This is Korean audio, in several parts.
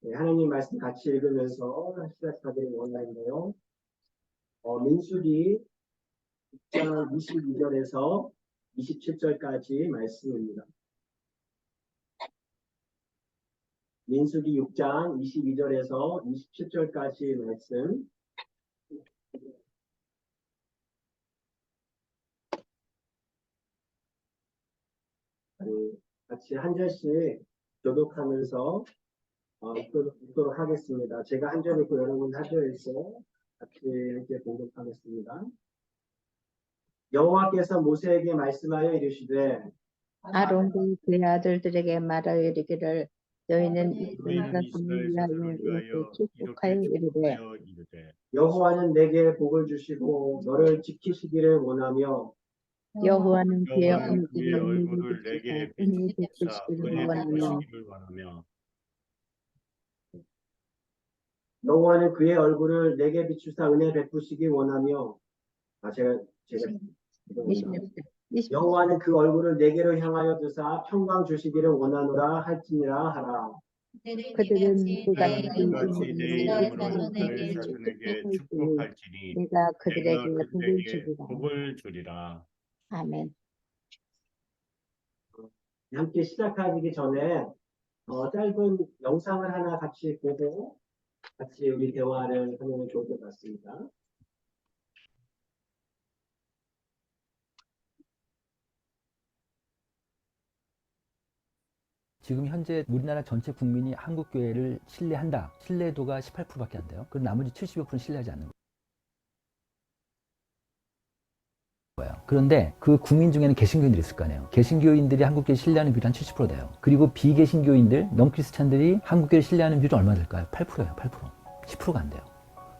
네, 하나님 말씀 같이 읽으면서 시작하기를 원하는데요. 민수기 6장 22절에서 27절까지 말씀입니다. 민수기 6장 22절에서 27절까지 말씀. 같이 한 절씩 교독하면서 읽도록 하겠습니다. 제가 한 절 읽고 여러분 한 절 읽고 같이 이렇게 공독하겠습니다. 여호와께서 모세에게 말씀하여 이르시되 아론과 그의 아들들에게 말하여 이르기를 너희는 이스라엘 자손을 위하여 이렇게 축복하여 이르되 여호와는 내게 복을 주시고 너를 지키시기를 원하며 여호와는 그의 얼굴을 내게 은혜 베푸시기를 원하며 여호와는 그의 얼굴을 내게 비추사 은혜 베푸시기 원하며 제가 26절 여호와는 그 얼굴을 내게로 향하여 드사 평강 주시기를 원하노라 할지니라 하라. 그들은 내가 내 이름으로 자손에게 축복할지니 내가 그들에게 그들에게 복을 복을 주리라. 아멘. 함께 시작하기 전에 짧은 영상을 하나 같이 보고 같이 우리 대화를 하면 좋을 것 같습니다. 지금 현재 우리나라 전체 국민이 한국교회를 신뢰한다. 신뢰도가 18%밖에 안 돼요. 그럼 나머지 75%는 신뢰하지 않는 거예요. 그런데 그 국민 중에는 개신교인들이 있을 거 아니에요. 개신교인들이 한국교회 신뢰하는 비율이 한 70% 돼요. 그리고 비개신교인들, 넌크리스찬들이 한국교회 신뢰하는 비율이 얼마 될까요? 8%예요. 8%. 10%가 안 돼요.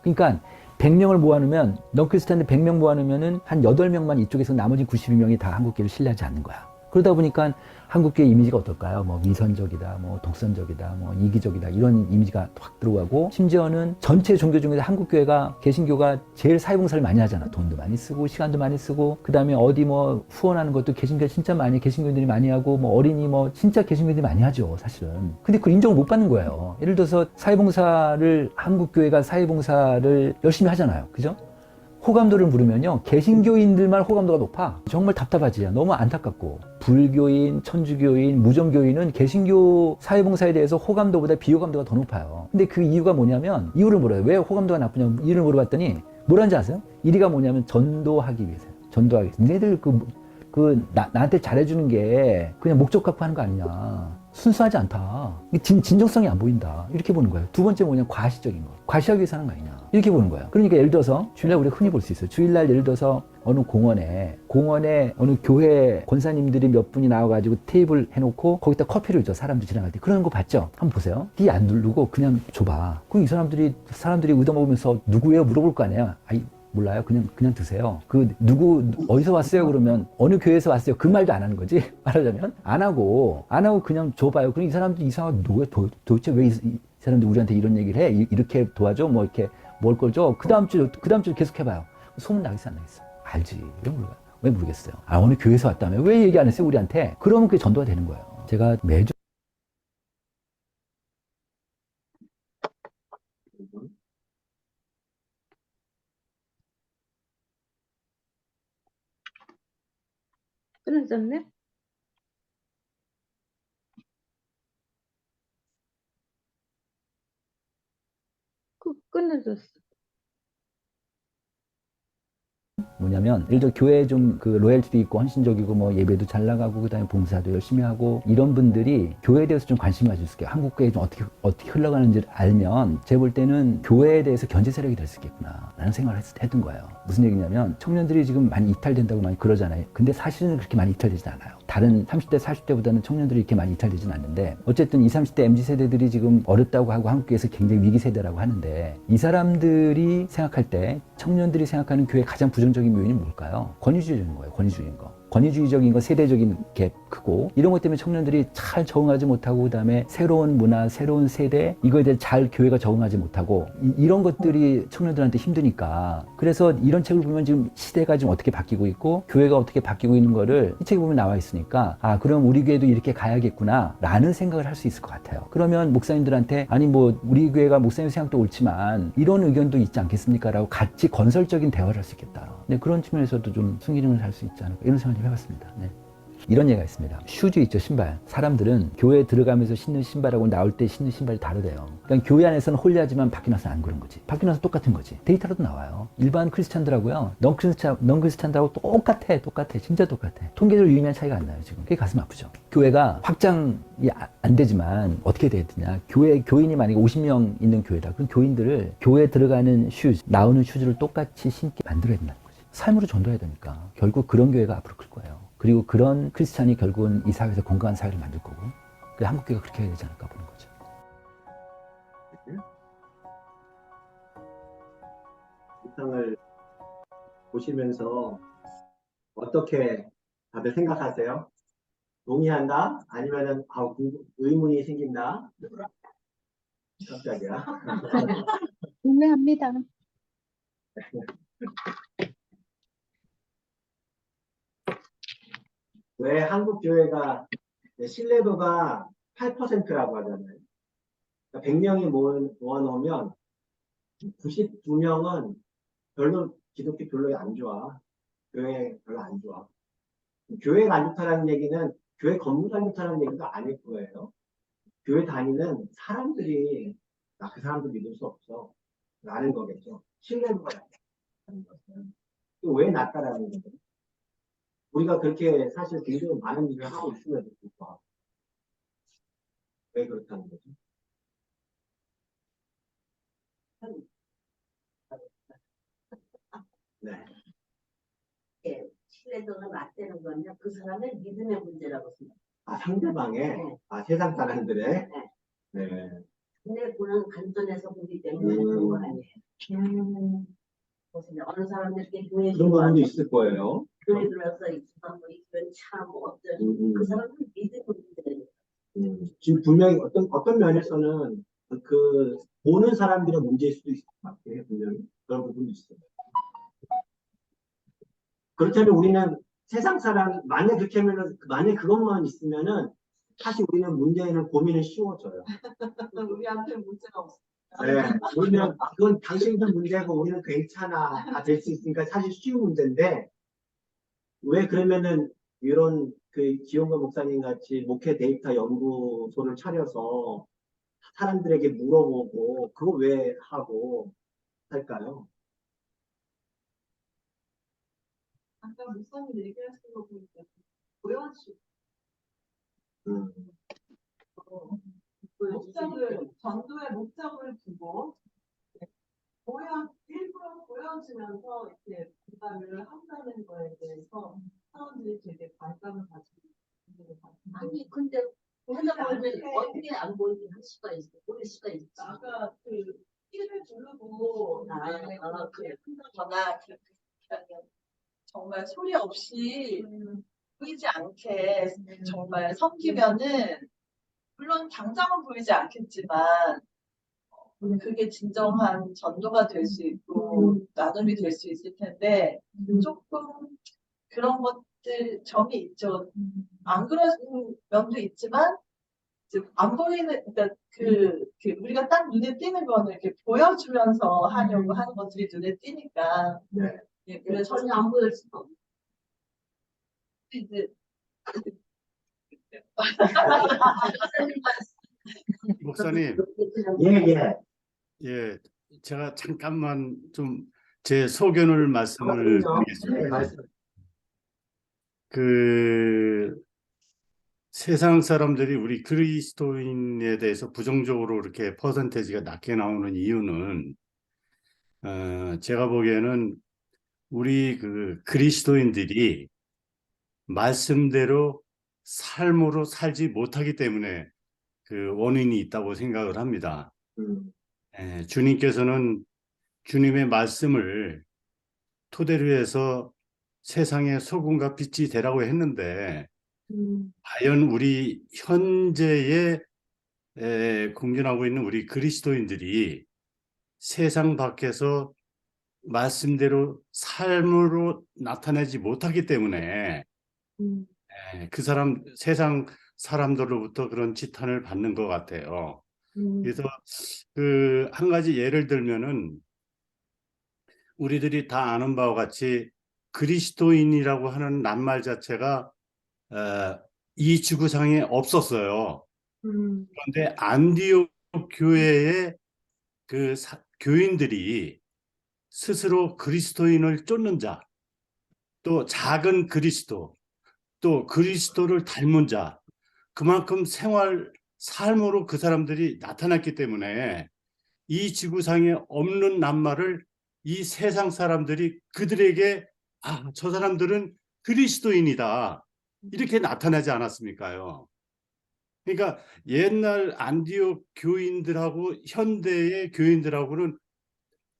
그러니까 100명을 모아놓으면 넌크리스찬들 100명 모아놓으면은 한 8명만 이쪽에서 나머지 92명이 다 한국교회를 신뢰하지 않는 거야. 그러다 보니까 한국교회 이미지가 어떨까요? 뭐 위선적이다, 뭐 독선적이다, 뭐 이기적이다 이런 이미지가 확 들어가고 심지어는 전체 종교 중에서 한국교회가 개신교가 제일 사회봉사를 많이 하잖아. 돈도 많이 쓰고 시간도 많이 쓰고 그 다음에 어디 뭐 후원하는 것도 개신교 진짜 많이 개신교인들이 많이 하고 뭐 어린이 뭐 진짜 개신교인들이 많이 하죠 사실은. 근데 그걸 인정을 못 받는 거예요. 예를 들어서 사회봉사를 한국교회가 사회봉사를 열심히 하잖아요. 그죠? 호감도를 물으면요 개신교인들만 호감도가 높아. 정말 답답하지. 너무 안타깝고 불교인, 천주교인, 무정교인은 개신교 사회봉사에 대해서 호감도보다 비호감도가 더 높아요. 근데 그 이유가 뭐냐면 이유를 물어요. 왜 호감도가 나쁘냐고 이유를 물어봤더니 뭐라는지 아세요? 이유가 뭐냐면 전도하기 위해서요. 전도하기 위해서. 니네들 나한테 잘해주는 게 그냥 목적 갖고 하는 거 아니냐. 순수하지 않다. 진정성이 안 보인다. 이렇게 보는 거예요. 두 번째 뭐냐면 과시적인 거. 과시하기 위해서 하는 거 아니냐. 이렇게 보는 거예요. 그러니까 예를 들어서 주일날 우리가 흔히 볼 수 있어요. 주일날 예를 들어서 어느 공원에 어느 교회 권사님들이 몇 분이 나와가지고 테이블 해놓고 거기다 커피를 줘. 사람들 지나갈 때. 그러는 거 봤죠? 한번 보세요. 띠 안 누르고 그냥 줘봐. 그럼 이 사람들이 얻어먹으면서 누구예요? 물어볼 거 아니에요. 몰라요. 그냥 드세요. 어디서 왔어요? 그러면 어느 교회에서 왔어요? 그 말도 안 하는 거지. 말하자면 안 하고 그냥 줘봐요. 그럼 이 사람들 이상하게 도대체 왜 이 사람들 우리한테 이런 얘기를 해? 이렇게 도와줘? 뭐 이렇게 뭘 걸 줘? 그 다음 주 계속 해봐요. 소문 나겠어 안 나겠어? 알지. 왜 모르겠어요. 어느 교회에서 왔다며 왜 얘기 안 했어요 우리한테? 그러면 그게 전도가 되는 거예요. 제가 매주 끊어졌네? 끊어졌어. 뭐냐면 예를 들어 교회에 좀 로열티도 있고 헌신적이고 뭐 예배도 잘 나가고 그다음에 봉사도 열심히 하고 이런 분들이 교회에 대해서 좀 관심 가질 수 있게 한국 교회 좀 어떻게 흘러가는지를 알면 제가 볼 때는 교회에 대해서 견제 세력이 될 수 있겠구나 라는 생각을 했던 거예요. 무슨 얘기냐면 청년들이 지금 많이 이탈된다고 많이 그러잖아요. 근데 사실은 그렇게 많이 이탈되지 않아요. 다른 30대 40대보다는 청년들이 이렇게 많이 이탈되지는 않는데 어쨌든 20, 30대 MZ세대들이 지금 어렵다고 하고 한국교회에서 굉장히 위기 세대라고 하는데 이 사람들이 생각할 때 청년들이 생각하는 교회의 가장 부정적인 요인이 뭘까요? 권위주의인 거예요. 권위주의인 거. 권위주의적인 거 세대적인 갭 크고 이런 것 때문에 청년들이 잘 적응하지 못하고 그다음에 새로운 문화, 새로운 세대 이거에 대해 잘 교회가 적응하지 못하고 이런 것들이 청년들한테 힘드니까 그래서 이런 책을 보면 지금 시대가 지금 어떻게 바뀌고 있고 교회가 어떻게 바뀌고 있는 거를 이 책에 보면 나와 있으니까 아 그럼 우리 교회도 이렇게 가야겠구나 라는 생각을 할 수 있을 것 같아요. 그러면 목사님들한테 아니 뭐 우리 교회가 목사님 생각도 옳지만 이런 의견도 있지 않겠습니까? 라고 같이 건설적인 대화를 할 수 있겠다. 네, 그런 측면에서도 좀 순기능을 할 수 있지 않을까 이런 생각을 좀 해봤습니다. 네. 이런 얘기가 있습니다. 슈즈 있죠, 신발. 사람들은 교회에 들어가면서 신는 신발하고 나올 때 신는 신발이 다르대요. 그러니까 교회 안에서는 홀리하지만 밖에 나서는 안 그런 거지. 밖에 나서 똑같은 거지. 데이터로도 나와요. 일반 크리스찬들하고요, 넌 크리스찬들하고 똑같아. 진짜 똑같아. 통계적으로 유의미한 차이가 안 나요, 지금. 그게 가슴 아프죠. 교회가 확장이 안 되지만 어떻게 돼야 되냐. 교인이 만약에 50명 있는 교회다. 그럼 교인들을 교회에 들어가는 슈즈, 나오는 슈즈를 똑같이 신게 만들어야 된다는 거지. 삶으로 전도해야 되니까. 결국 그런 교회가 앞으로 클 거예요. 그리고 그런 크리스찬이 결국은 이 사회에서 건강한 사회를 만들 거고 그 한국교회가 그렇게 해야 되지 않을까 보는 거죠. 영상을 보시면서 어떻게 다들 생각하세요? 동의한다? 아니면은 의문이 생긴다? 깜짝이야. 동의합니다. 왜 한국 교회가 신뢰도가 8%라고 하잖아요. 100명이 모아놓으면 92명은 별로 기독교 별로 안 좋아. 교회 별로 안 좋아. 교회가 안 좋다는 얘기는 교회 건물 안 좋다는 얘기도 아닐 거예요. 교회 다니는 사람들이 나 그 사람들 믿을 수 없어. 라는 거겠죠. 신뢰도가 낮다는 것은. 왜 낮다라는 거죠? 우리가 그렇게 사실 굉장히 많은 일을 하고 있음에도 불구하고 왜 그렇다는 거죠? 네. 예, 신뢰도가 낮다는 건요, 그 사람의 믿음의 문제라고 생각해요. 상대방의, 네. 세상 사람들의, 네. 네. 근데 보는 관점에서 보기 때문에 그런 거 아니에요. 보세요. 어느 사람들께 교회 그런 부분도 들어와서 있을 거예요. 교회 들어서 있으면 뭐 이건 참 어쩌지. 그 사람은 믿음의 문제예요. 지금 분명히 어떤 면에서는 그 보는 사람들의 문제일 수도 있을 것 같아요. 분명히 그런 부분도 있어요. 그렇다면 우리는 세상 사람 만약 그렇게 하면은 만약 그것만 있으면은 사실 우리는 문제는 고민은 쉬워져요. 우리한테 문제가 없어. 네, 우리는 그건 당신들 문제고 우리는 괜찮아 다 될 수 있으니까 사실 쉬운 문제인데 왜 그러면은 이런 그 기용과 목사님 같이 목회 데이터 연구소를 차려서 사람들에게 물어보고 그거 왜 하고 할까요? 아까 목사님 얘기하신 거 보니까 보여주고 목적을 전도의 목적을 두고 일부러 보여주면서 이렇게 분발을 한다는 거에 대해서 사람들이 되게 반감을 가지고 있는 것 같아요. 아니, 근데 하다 보면 어떻게 안 보이긴 할 수가 있어. 보일 수가 있지. 아까 그 티를 두르고 그래. 전화 정말 소리 없이 보이지 않게 정말 섬기면은 물론 당장은 보이지 않겠지만 그게 진정한 전도가 될 수 있고 나눔이 될 수 있을 텐데 조금 그런 것들 점이 있죠. 안 그런 면도 있지만 안 보이는 그러니까 우리가 딱 눈에 띄는 거는 이렇게 보여주면서 하려고 하는 것들이 눈에 띄니까 예, 그래서 전혀 안 보일 수가 없어. 이제 목사님, 예. 예, 제가 잠깐만 좀 제 소견을 말씀을 네, 드리겠습니다. 말씀. 그 세상 사람들이 우리 그리스도인에 대해서 부정적으로 이렇게 퍼센테이지가 낮게 나오는 이유는 제가 보기에는 우리 그 그리스도인들이 말씀대로 삶으로 살지 못하기 때문에 그 원인이 있다고 생각을 합니다. 주님께서는 주님의 말씀을 토대로 해서 세상의 소금과 빛이 되라고 했는데 음, 과연 우리 현재에 공존하고 있는 우리 그리스도인들이 세상 밖에서 말씀대로 삶으로 나타내지 못하기 때문에 음, 그 사람 세상 사람들로부터 그런 지탄을 받는 것 같아요. 그래서 그 한 가지 예를 들면은 우리들이 다 아는 바와 같이 그리스도인이라고 하는 낱말 자체가 이 지구상에 없었어요. 그런데 안디옥 교회의 그 교인들이 스스로 그리스도인을 쫓는 자, 또 작은 그리스도, 또 그리스도를 닮은 자, 그만큼 삶으로 그 사람들이 나타났기 때문에 이 지구상에 없는 낱말을 이 세상 사람들이 그들에게 저 사람들은 그리스도인이다. 이렇게 나타나지 않았습니까요? 그러니까 옛날 안디옥 교인들하고 현대의 교인들하고는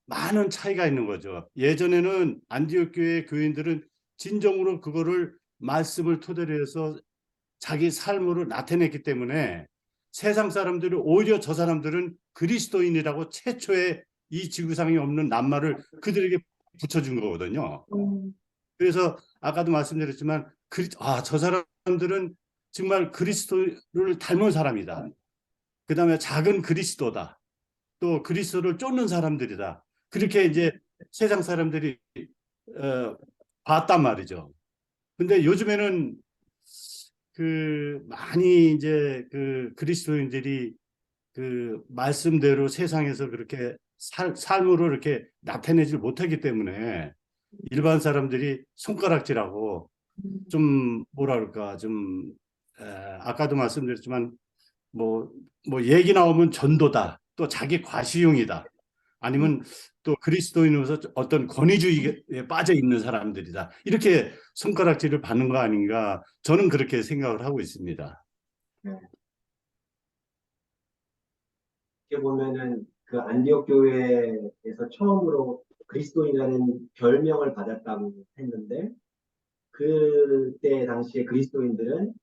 많은 차이가 있는 거죠. 예전에는 안디옥 교회 교인들은 진정으로 그거를 말씀을 토대로 해서 자기 삶으로 나타냈기 때문에 세상 사람들이 오히려 저 사람들은 그리스도인이라고 최초의 이 지구상에 없는 낱말을 그들에게 붙여준 거거든요. 그래서 아까도 말씀드렸지만 저 사람들은 정말 그리스도를 닮은 사람이다. 그다음에 작은 그리스도다. 또 그리스도를 쫓는 사람들이다. 그렇게 이제 세상 사람들이 봤단 말이죠. 근데 요즘에는 그 많이 이제 그 그리스도인들이 그 말씀대로 세상에서 그렇게 삶으로 이렇게 나타내질 못하기 때문에 일반 사람들이 손가락질하고 좀 뭐라 그럴까 좀 아까도 말씀드렸지만 뭐 얘기 나오면 전도다 또 자기 과시용이다 아니면 또 그리스도인으로서 어떤 권위주의에 빠져 있는 사람들이다 이렇게 손가락질을 받는 거 아닌가 저는 그렇게 생각을 하고 있습니다. 네. 이렇게 보면은 그 안디옥 교회에서 처음으로 그리스도인이라는 별명을 받았다고 했는데 그때 당시에 그리스도인들은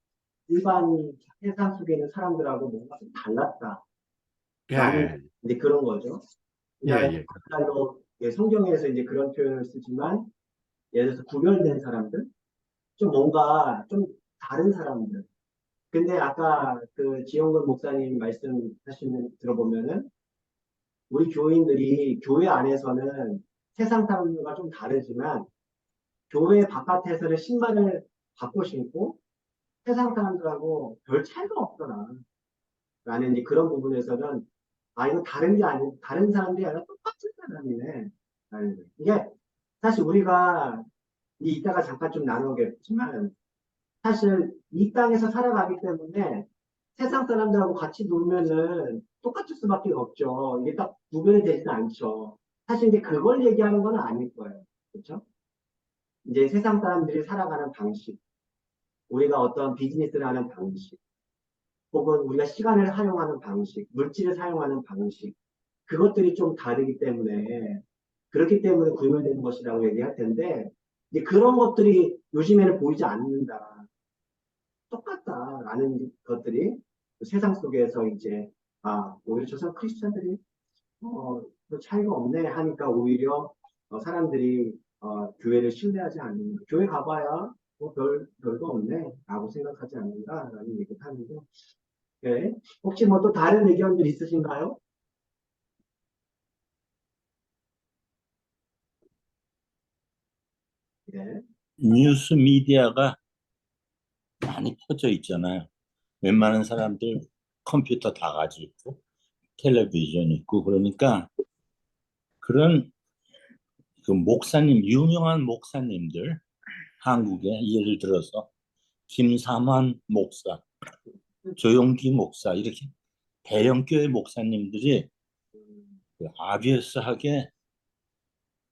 일반 세상 속에 있는 사람들하고 뭔가 좀 달랐다라는 예, 이제 그런 거죠. 예, 그러니까 예. 정말로 성경에서 이제 그런 표현을 쓰지만 예를 들어서 구별된 사람들, 좀 뭔가 좀 다른 사람들. 근데 아까 그 지영근 목사님 말씀하시는 들어보면은 우리 교인들이 교회 안에서는 세상 사람들과 좀 다르지만 교회 바깥에서는 신발을 바꿔 신고 세상 사람들하고 별 차이가 없더라. 라는 이제 그런 부분에서는 이거 다른 게 아니 다른 사람들이 아니라 똑같은 사람이네. 라는 거예요. 이게 사실 우리가 이따가 잠깐 좀 나누겠지만 사실 이 땅에서 살아가기 때문에 세상 사람들하고 같이 놀면은 똑같을 수밖에 없죠. 이게 딱 구별이 되지는 않죠. 사실 이제 그걸 얘기하는 건 아닐 거예요. 그렇죠? 이제 세상 사람들이 살아가는 방식, 우리가 어떤 비즈니스를 하는 방식, 혹은 우리가 시간을 사용하는 방식, 물질을 사용하는 방식, 그것들이 좀 다르기 때문에 그렇기 때문에 구별되는 것이라고 얘기할 텐데 이제 그런 것들이 요즘에는 보이지 않는다. 똑같다라는 것들이 세상 속에서 이제 오히려 저 사람 크리스찬들이 뭐 차이가 없네 하니까 오히려 사람들이 교회를 신뢰하지 않는 교회 가봐야 뭐 별거 없네 라고 생각하지 않는다라는 얘기를 하는데 네. 혹시 뭐 또 다른 의견들 있으신가요? 네. 뉴스 미디어가 많이 퍼져 있잖아요. 웬만한 사람들 컴퓨터 다 가지고 있고 텔레비전 있고 그러니까 그런 그 목사님 유명한 목사님들 한국에 예를 들어서 김삼환 목사, 조용기 목사 이렇게 대형교회 목사님들이 그 아비어스하게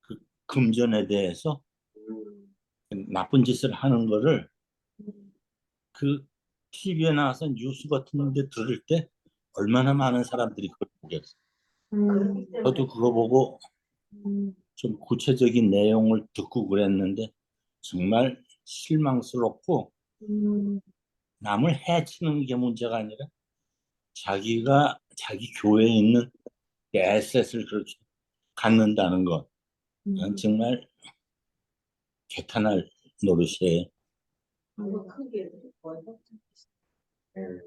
그 금전에 대해서 나쁜 짓을 하는 거를 그 TV에 나와서 뉴스 같은 데 들을 때 얼마나 많은 사람들이 그걸 보겠어요. 그렇기 때문에 저도 그거 보고 좀 구체적인 내용을 듣고 그랬는데 정말 실망스럽고 남을 해치는 게 문제가 아니라 자기가 자기 교회에 있는 에셋을 그렇게 갖는다는 것, 난 정말 개탄할 노릇이에요. 너무 크게 거의 예.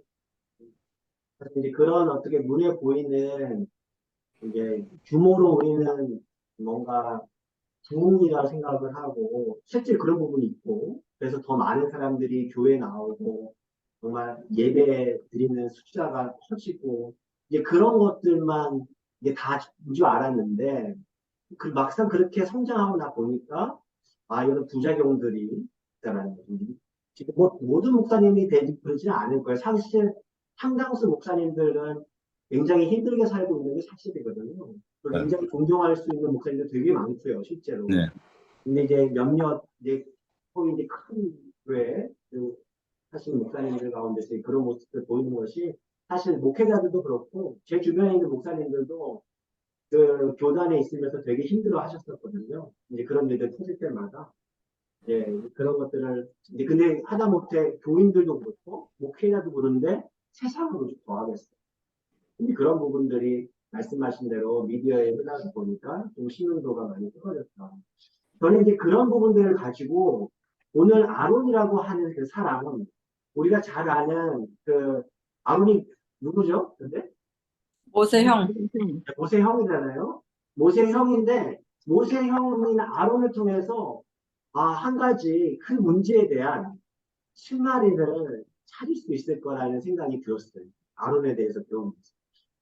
그래서 이제 그런 어떻게 눈에 보이는 이제 규모로 우리는 뭔가 부흥이라 생각을 하고 실제 그런 부분이 있고 그래서 더 많은 사람들이 교회에 나오고 정말 예배 드리는 숫자가 커지고 이제 그런 것들만 이게 다인 줄 알았는데 그 막상 그렇게 성장하고 나 보니까 아 이런 부작용들이 있다라는 거죠. 지금 뭐 모든 목사님이 되지 그러지는 않을 거예요. 사실 상당수 목사님들은 굉장히 힘들게 살고 있는 게 사실이거든요. 그리고 굉장히 존경할 수 있는 목사님들 되게 많고요, 실제로. 네. 근데 이제 몇몇 이제 거기 이제 큰 교회 그 사실 목사님들 가운데서 그런 모습을 보이는 것이 사실 목회자들도 그렇고 제 주변에 있는 목사님들도 그 교단에 있으면서 되게 힘들어 하셨었거든요. 이제 그런 일들 터질 때마다. 예, 그런 것들을, 이제 근데 하다못해 교인들도 그렇고, 목회자도 그런데 세상으로 좀 더하겠어요. 근데 그런 부분들이 말씀하신 대로 미디어에 흘러서 보니까 좀 신용도가 많이 떨어졌다. 저는 이제 그런 부분들을 가지고 오늘 아론이라고 하는 그 사람은 우리가 잘 아는 그 아론이 누구죠? 근데? 모세형. 모세 형이잖아요. 모세 형인데 모세 형인 아론을 통해서 한 가지 그 문제에 대한 실마리를 찾을 수 있을 거라는 생각이 들었어요. 아론에 대해서 배우면서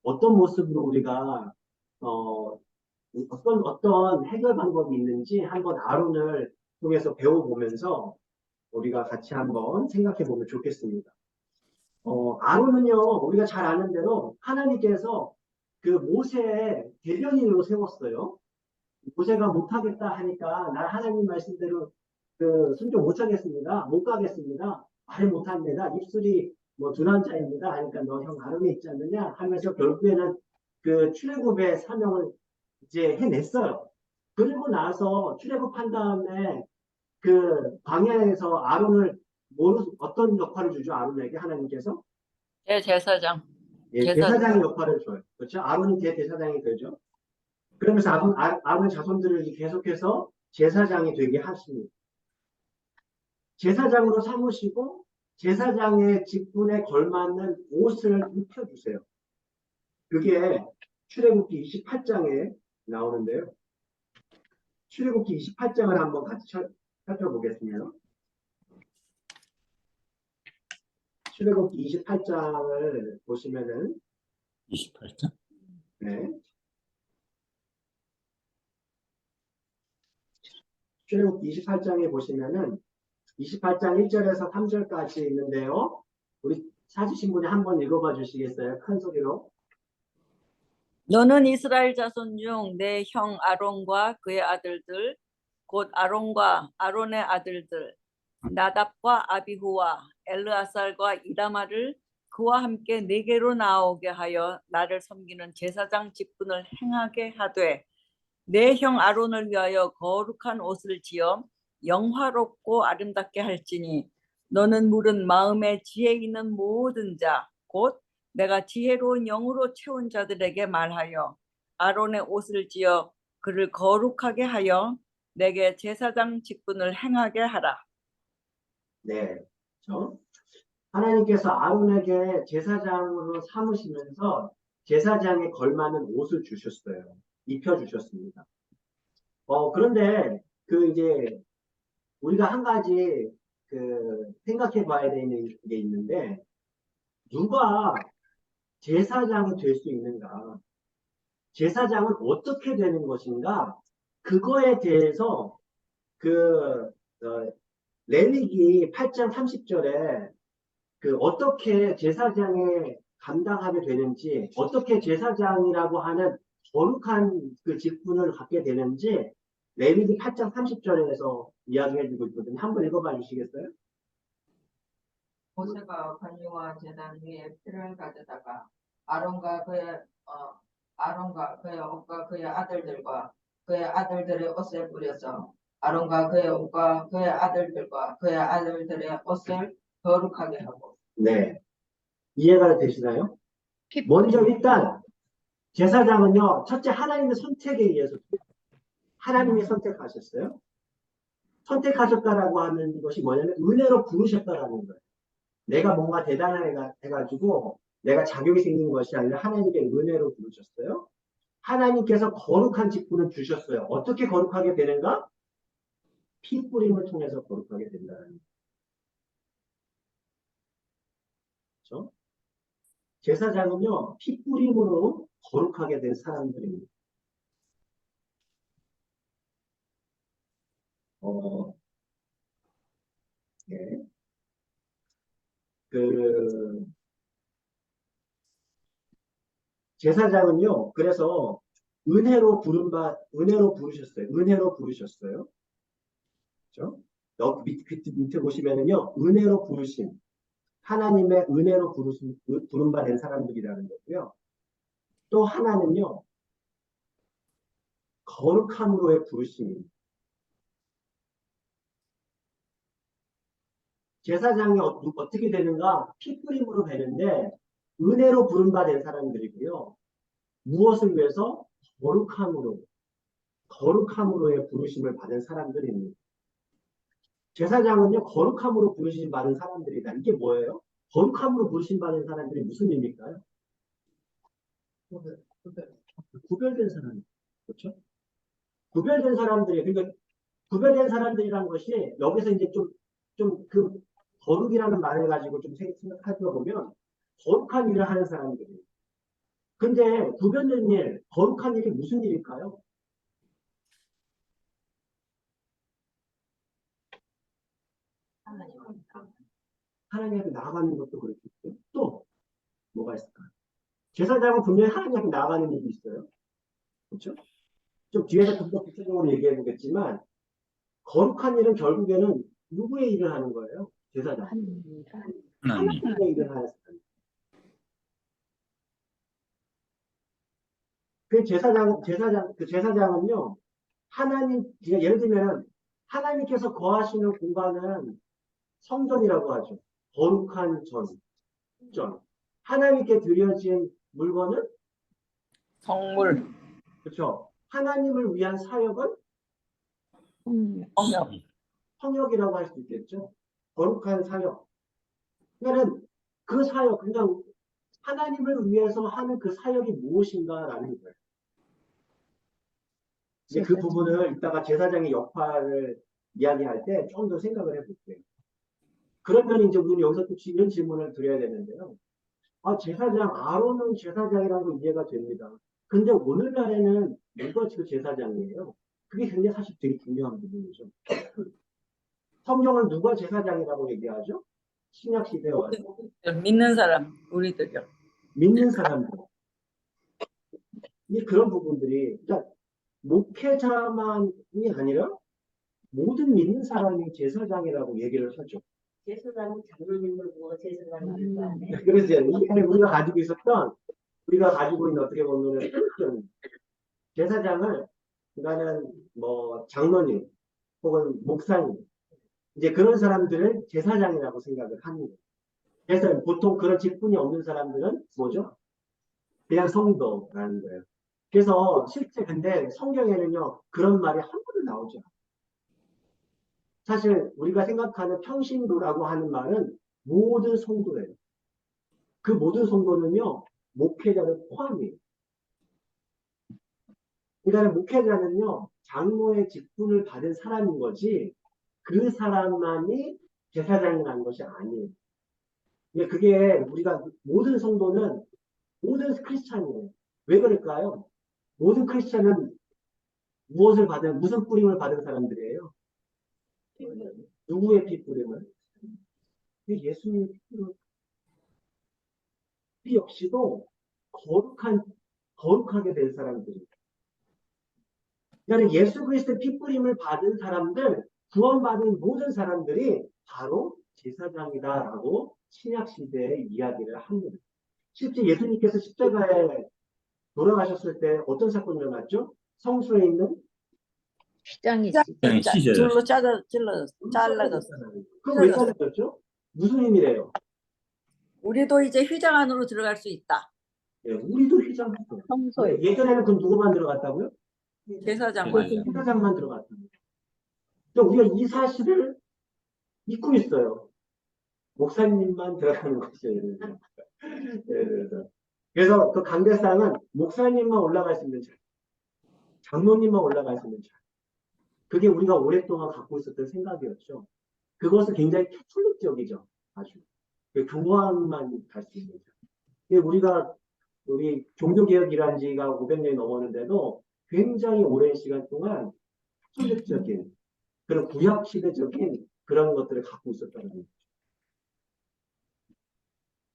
어떤 모습으로 우리가 어떤 해결 방법이 있는지 한번 아론을 통해서 배워보면서 우리가 같이 한번 생각해 보면 좋겠습니다. 아론은요 우리가 잘 아는 대로 하나님께서 그 모세의 대변인으로 세웠어요. 모세가 못하겠다 하니까 나 하나님 말씀대로 그 순종 못하겠습니다. 못 가겠습니다. 말을 못합니다. 입술이 뭐 둔한자입니다. 하니까 너 형 아름에 있지 않느냐 하면서 결국에는 그 출애굽의 사명을 이제 해냈어요. 그리고 나서 출애굽한 다음에 그 광야에서 아론을 어떤 역할을 주죠? 아론에게 하나님께서 대제사장. 예, 대사장의 역할을 줘요. 그렇죠? 아론이 대제사장이 되죠. 그러면서 아론 자손들을 계속해서 제사장이 되게 하십니다. 제사장으로 삼으시고 제사장의 직분에 걸맞는 옷을 입혀주세요. 그게 출애굽기 28장에 나오는데요. 출애굽기 28장을 한번 같이 살펴보겠습니다. 출애굽기 28장을 보시면은 28장? 네. 출애굽기 28장에 보시면은 28장 1절에서 3절까지 있는데요. 우리 찾으신 분이 한번 읽어봐 주시겠어요? 큰 소리로. 너는 이스라엘 자손 중 내 형 아론과 그의 아들들 곧 아론과 아론의 아들들 나답과 아비후와 엘르아살과 이다마를 그와 함께 내게로 나오게 하여 나를 섬기는 제사장 직분을 행하게 하되 내 형 아론을 위하여 거룩한 옷을 지어 영화롭고 아름답게 할지니 너는 물은 마음에 지혜 있는 모든 자 곧 내가 지혜로운 영으로 채운 자들에게 말하여 아론의 옷을 지어 그를 거룩하게 하여 내게 제사장 직분을 행하게 하라. 네. 그렇죠? 하나님께서 아론에게 제사장으로 삼으시면서 제사장에 걸맞는 옷을 주셨어요. 입혀주셨습니다. 그런데 그 이제 우리가 한 가지 그 생각해 봐야 되는 게 있는데 누가 제사장이 될 수 있는가? 제사장은 어떻게 되는 것인가? 그거에 대해서 그 레위기 8장 30절에 그 어떻게 제사장에 감당하게 되는지, 어떻게 제사장이라고 하는 거룩한 그 직분을 갖게 되는지 레위기 8장 30절에서 이야기해주고 있거든요. 한번 읽어봐 주시겠어요? 모세가 관유와 제단 위에 피를 가져다가 아론과 그의 아론과 그의 옷과 그의 아들들과 그의 아들들의 옷에 뿌려서 아론과 그의 옷과 그의 아들들과 그의 아들들의 옷을 거룩하게 하고. 네. 이해가 되시나요? 먼저 일단 제사장은요, 첫째 하나님의 선택에 의해서 하나님이 선택하셨어요. 선택하셨다라고 하는 것이 뭐냐면 은혜로 부르셨다라는 거예요. 내가 뭔가 대단하게 해가지고 내가 자격이 생긴 것이 아니라 하나님께 은혜로 부르셨어요. 하나님께서 거룩한 직분을 주셨어요. 어떻게 거룩하게 되는가? 피 뿌림을 통해서 거룩하게 된다는 거예요. 그렇죠? 제사장은요, 피 뿌림으로 거룩하게 된 사람들입니다. 예. 그, 제사장은요, 그래서 은혜로 부르셨어요. 은혜로 부르셨어요. 그죠? 여기 밑에 보시면은요, 은혜로 부르심. 하나님의 은혜로 부름바 된 사람들이라는 거고요. 또 하나는요, 거룩함으로의 부르심입니다. 제사장이 어떻게 되는가? 피 뿌림으로 되는데, 은혜로 부름바 된 사람들이고요. 무엇을 위해서? 거룩함으로의 부르심을 받은 사람들입니다. 제사장은요, 거룩함으로 부르심 받은 사람들이다. 이게 뭐예요? 거룩함으로 부르심 받은 사람들이 무슨 의미일까요? 구별된 사람. 그렇죠? 구별된 사람들이, 그러니까 구별된 사람들이라는 것이 여기서 이제 좀 그 거룩이라는 말을 가지고 좀 생각해 보면 거룩한 일을 하는 사람들이에요. 근데 구별된 일, 거룩한 일이 무슨 일일까요? 하나님 앞에 나아가는 것도 그렇겠고 또 뭐가 있을까요? 제사장은 분명히 하나님 앞에 나아가는 일이 있어요. 그렇죠? 좀 뒤에서 좀 더 구체적으로 얘기해 보겠지만 거룩한 일은 결국에는 누구의 일을 하는 거예요? 제사장. 하나님. 하나님의 일을 하는 사람. 그 제사장은요, 예를 들면, 하나님께서 거하시는 공간은 성전이라고 하죠. 거룩한 전. 하나님께 드려진 물건은? 성물, 그렇죠. 하나님을 위한 사역은? 언약, 성역이라고 할 수 있겠죠. 거룩한 사역. 그러니까 그 사역, 그냥 하나님을 위해서 하는 그 사역이 무엇인가라는 거예요. 이제 그 부분을 이따가 제사장의 역할을 이야기할 때 좀 더 생각을 해볼게요. 그러면 이제 우리는 여기서 또 이런 질문을 드려야 되는데요. 제사장, 아론은 제사장이라고 이해가 됩니다. 근데 오늘날에는 누가 그 제사장이에요? 그게 굉장히 사실 되게 중요한 부분이죠. 성경은 누가 제사장이라고 얘기하죠? 신약 시대에 와서. 믿는 사람, 우리들요. 믿는 사람들. 이 그런 부분들이, 그러니까 목회자만이 아니라 모든 믿는 사람이 제사장이라고 얘기를 하죠. 제사장은 장로님을 보고 제사장을 안 해. 그래서 이게 우리가 가지고 있는 어떻게 보면은 제사장을 그러니까는 뭐 장로님 혹은 목사님 이제 그런 사람들을 제사장이라고 생각을 합니다. 그래서 보통 그런 직분이 없는 사람들은 뭐죠? 그냥 성도라는 거예요. 그래서 실제 근데 성경에는요 그런 말이 한 번도 나오죠. 사실 우리가 생각하는 평신도라고 하는 말은 모든 성도예요. 그 모든 성도는요 목회자를 포함해요. 그러니까 목회자는요 장로의 직분을 받은 사람인 거지 그 사람만이 제사장이라는 것이 아니에요. 근데 그게 우리가 모든 성도는 모든 크리스찬이에요. 왜 그럴까요? 모든 크리스찬은 무슨 뿌림을 받은 사람들이에요? 누구의 피 뿌림을? 예수님의 피 역시도 거룩하게 된 사람들이에요. 그러니까 예수 그리스도의 피 뿌림을 받은 사람들, 구원받은 모든 사람들이 바로 제사장이다라고 신약 시대에 이야기를 합니다. 실제 예수님께서 십자가에 돌아가셨을 때 어떤 사건이 일어났죠? 성소에 있는 휘장이지. 그냥 찢어졌어. 둘로 잘라졌어. 그럼 왜 잘라졌죠? 무슨 의미래요? 우리도 이제 휘장 안으로 들어갈 수 있다. 예, 우리도 휘장했어요. 평소에 예전에는 그럼 누구만 들어갔다고요? 제사장만. 제사장만 들어갔다고요. 또 우리가 이 사실을 잊고 있어요. 목사님만 들어가는 것이에요. 예를 들어서. 예를 들어서. 그래서 그 강대상은 목사님만 올라갈 수 있는 자리, 장로님만 올라갈 수 있는 자리. 그게 우리가 오랫동안 갖고 있었던 생각이었죠. 그것은 굉장히 캐톨릭적이죠. 아주. 그 교황만 갈 수 있는 자리. 우리 종교개혁 일한 지가 500년이 넘었는데도 굉장히 오랜 시간 동안 캐톨릭적인 그런 구약시대적인 그런 것들을 갖고 있었다는 거죠.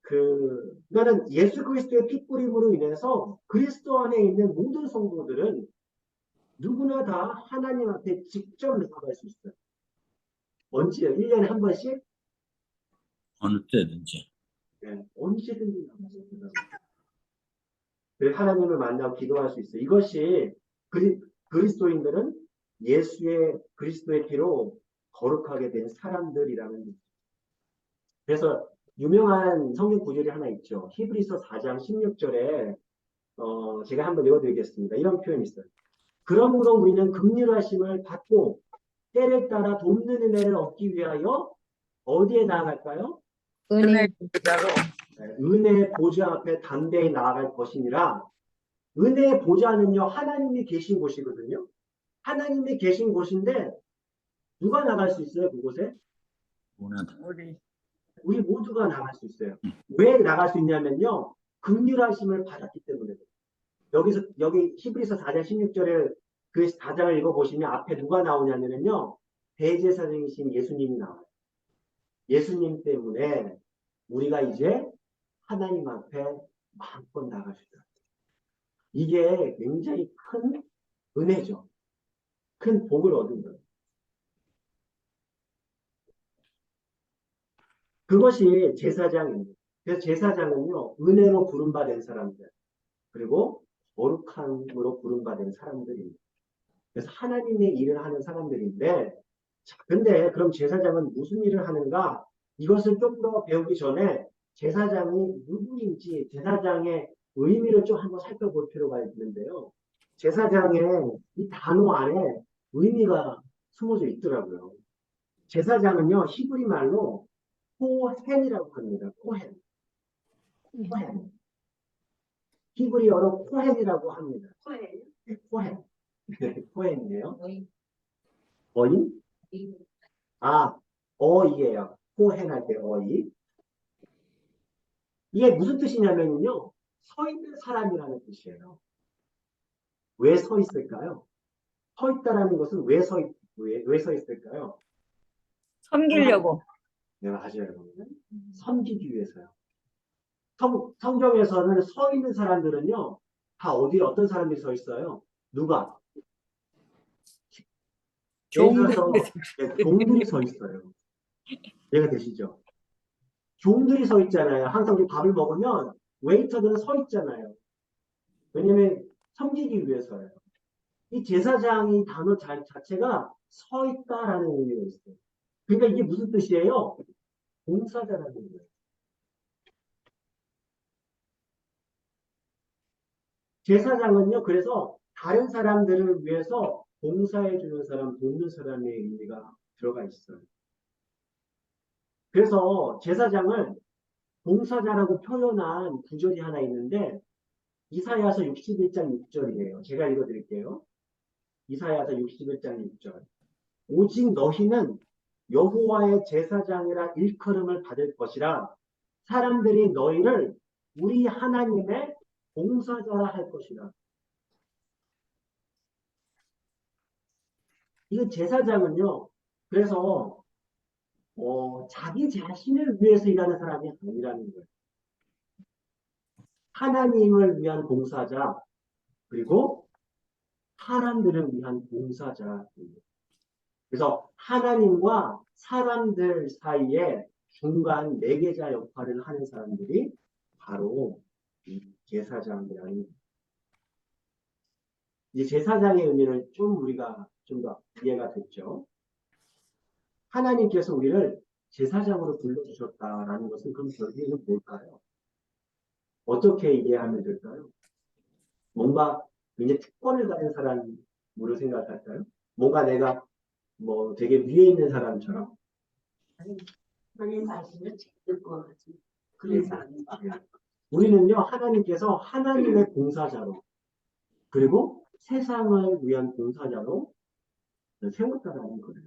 그거는 예수 그리스도의 피 뿌림으로 인해서 그리스도 안에 있는 모든 성도들은 누구나 다 하나님 앞에 직접 나아갈 수 있어요. 언제요? 1년에 한 번씩? 어느 때든지. 네, 언제든지 나갈 수 있어요. 그래서 하나님을 만나고 기도할 수 있어요. 이것이 그리스도인들은 그리스도의 피로 거룩하게 된 사람들이라는 거죠. 그래서 유명한 성경 구절이 하나 있죠. 히브리서 4장 16절에 제가 한번 읽어드리겠습니다. 이런 표현이 있어요. 그러므로 우리는 긍휼하심을 받고 때를 따라 돕는 은혜를 얻기 위하여 어디에 나아갈까요? 은혜 보좌로. 은혜의 보좌 앞에 담대히 나아갈 것이니라. 은혜의 보좌는요, 하나님이 계신 곳이거든요. 하나님이 계신 곳인데 누가 나갈 수 있어요, 그곳에? 원하다. 우리 모두가 나갈 수 있어요. 왜 나갈 수 있냐면요, 긍휼하심을 받았기 때문에. 여기 히브리서 4장 16절에 그 4장을 읽어보시면 앞에 누가 나오냐면요, 대제사장이신 예수님이 나와요. 예수님 때문에 우리가 이제 하나님 앞에 마음껏 나갈 수 있어요. 이게 굉장히 큰 은혜죠. 큰 복을 얻은 거예요. 그것이 제사장입니다. 그래서 제사장은요, 은혜로 부름받은 사람들, 그리고 거룩함으로 부름받은 사람들입니다. 그래서 하나님의 일을 하는 사람들인데, 자, 근데 그럼 제사장은 무슨 일을 하는가? 이것을 좀 더 배우기 전에 제사장이 누구인지, 제사장의 의미를 좀 한번 살펴볼 필요가 있는데요. 제사장의 이 단어 안에 의미가 숨어져 있더라고요. 제사장은요, 히브리 말로 코헨이라고 합니다. 코헨. 히브리어로 코헨이라고 합니다. 코헨. 코헨이에요. 어인? 어이예요. 코헨 할 때 어이. 이게 무슨 뜻이냐면요. 서 있는 사람이라는 뜻이에요. 왜 서 있을까요? 서 있다라는 것은 왜 서 있을까요? 섬기려고. 네, 맞아요. 섬기기 위해서요. 성경에서는 서 있는 사람들은요, 다 어떤 사람들이 서 있어요? 누가? 종들이 서 있어요. 이해가 되시죠? 종들이 서 있잖아요. 항상 우리 밥을 먹으면 웨이터들은 서 있잖아요. 왜냐면 섬기기 위해서요. 이 제사장이 단어 자체가 서 있다라는 의미가 있어요. 그러니까 이게 무슨 뜻이에요? 봉사자라는 거예요. 제사장은요, 그래서 다른 사람들을 위해서 봉사해주는 사람, 돕는 사람의 의미가 들어가 있어요. 그래서 제사장을 봉사자라고 표현한 구절이 하나 있는데, 이사야서 61장 6절이에요. 제가 읽어드릴게요. 이사야서 61장 6절. 오직 너희는 여호와의 제사장이라 일컬음을 받을 것이라. 사람들이 너희를 우리 하나님의 봉사자라 할 것이라. 이 제사장은요, 그래서 자기 자신을 위해서 일하는 사람이 아니라는 거예요. 하나님을 위한 봉사자, 그리고 사람들을 위한 봉사자입니다. 그래서 하나님과 사람들 사이에 중간 매개자 역할을 하는 사람들이 바로 이 제사장이라는, 이 제사장의 의미를 좀 우리가 좀 더 이해가 됐죠. 하나님께서 우리를 제사장으로 불러주셨다라는 것은 그럼 결국에는 뭘까요? 어떻게 이해하면 될까요? 뭔가 이제 특권을 가진 사람으로 생각할까요? 뭔가 내가 뭐 되게 위에 있는 사람처럼. 하나님 말씀을 잘 듣고 하지. 그래서 안 돼. 우리는요, 하나님께서 하나님의 봉사자로, 그리고 세상을 위한 봉사자로 세웠다라는 거예요.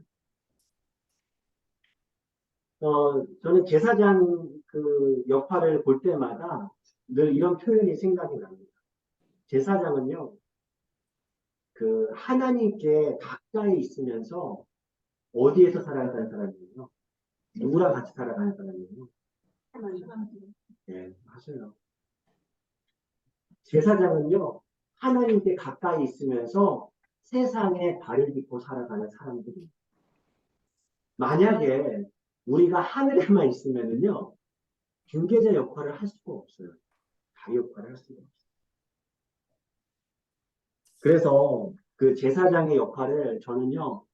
저는 제사장 그 역할을 볼 때마다 늘 이런 표현이 생각이 납니다. 제사장은요, 그 하나님께 가까이 있으면서 어디에서 살아가는 사람이에요? 누구랑 같이 살아가는 사람이에요? 네, 맞아요. 제사장은요, 하나님께 가까이 있으면서 세상에 발을 딛고 살아가는 사람들이에요. 만약에 우리가 하늘에만 있으면은요, 중개자 역할을 할 수가 없어요. 자기 역할을 할 수가 없어요. 그래서 그 제사장의 역할을 저는요,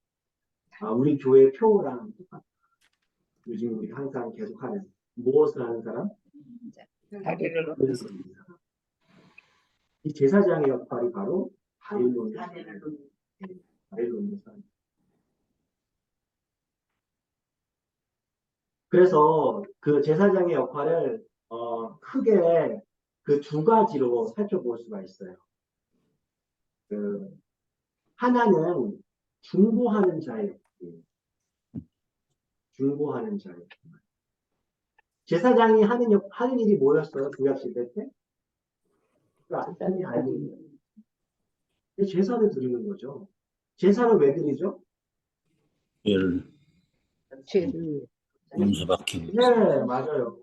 우리 교회 표랑 똑같아요. 요즘 우리 항상 계속하는 무엇을 하는 사람? 다리를 다리를 놓는 사람. 이 제사장의 역할이 바로 다리를 놓는 사람. 다리를 놓는 사람. 그래서 그 제사장의 역할을 크게 그 두 가지로 살펴볼 수가 있어요. 그 하나는 중보하는 자예요. 중보하는 자예요. 제사장이 하는 일이 뭐였어요? 구약시대 때? 아니, 제사를 드리는 거죠. 제사를 왜 드리죠? 죄를 죄를 용서받기 위해서. 네, 맞아요.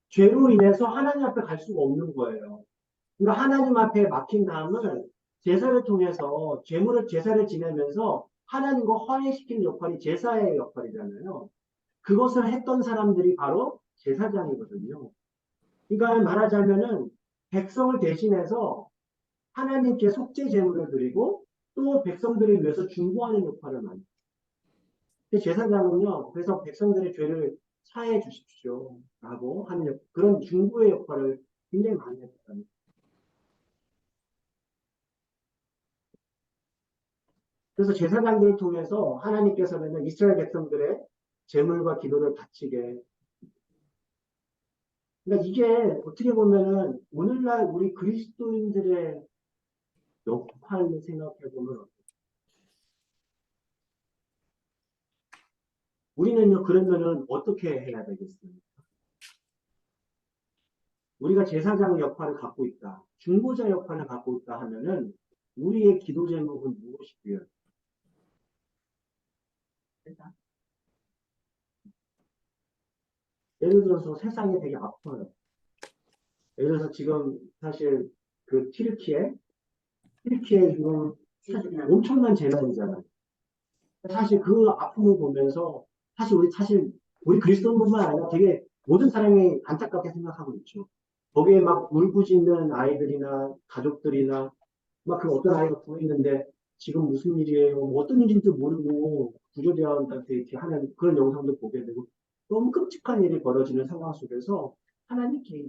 죄로 인해서 하나님 앞에 갈 수가 없는 거예요. 그러니까 하나님 앞에 막힌 다음을 제사를 통해서 제사를 지내면서 하나님과 화해시키는 역할이 제사의 역할이잖아요. 그것을 했던 사람들이 바로 제사장이거든요. 그러니까 말하자면은 백성을 대신해서 하나님께 속죄 제물을 드리고 또 백성들을 위해서 중보하는 역할을 많이 해요. 제사장은요, 그래서 백성들의 죄를 사해 주십시오 라고 하는 그런 중보의 역할을 굉장히 많이 했거든요. 그래서 제사장들을 통해서 하나님께서는 이스라엘 백성들의 제물과 기도를 바치게. 그러니까 이게 어떻게 보면은 오늘날 우리 그리스도인들의 역할을 생각해 보면 우리는요, 그러면은 어떻게 해야 되겠습니까? 우리가 제사장 역할을 갖고 있다, 중보자 역할을 갖고 있다 하면은 우리의 기도 제목은 무엇이고요? 예를 들어서 세상이 되게 아파요. 예를 들어서 지금 사실 그 튀르키예 지금 사실 엄청난 재난이잖아요. 사실 그 아픔을 보면서 우리 그리스도인뿐만 아니라 되게 모든 사람이 안타깝게 생각하고 있죠. 거기에 막 울부짖는 아이들이나 가족들이나 막 그 어떤 아이가 구했는데 지금 무슨 일이에요? 뭐 어떤 일인지도 모르고 구조대원한테 이렇게 하는 그런 영상도 보게 되고 너무 끔찍한 일이 벌어지는 상황 속에서 하나님께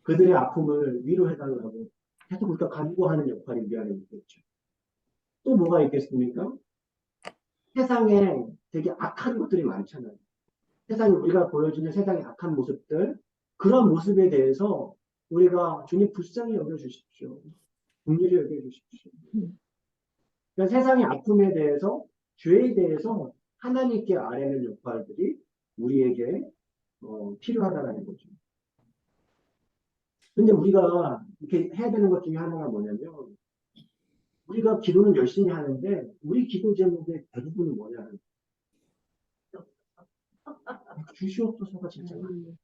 그들의 아픔을 위로해달라고 계속 우리가 간구하는 역할이 우리 안에 있겠죠. 또 뭐가 있겠습니까? 세상에 되게 악한 것들이 많잖아요. 세상에 우리가 보여주는 세상의 악한 모습들, 그런 모습에 대해서 우리가 주님 불쌍히 여겨주십시오. 긍휼히 여겨주십시오. 그러니까 세상의 아픔에 대해서, 죄에 대해서 하나님께 아뢰는 역할들이 우리에게 필요하다는 거죠. 근데 우리가 이렇게 해야 되는 것 중에 하나가 뭐냐면, 우리가 기도는 열심히 하는데, 우리 기도 제목의 대부분이 뭐냐면, 주시옵소서가 진짜 많아요.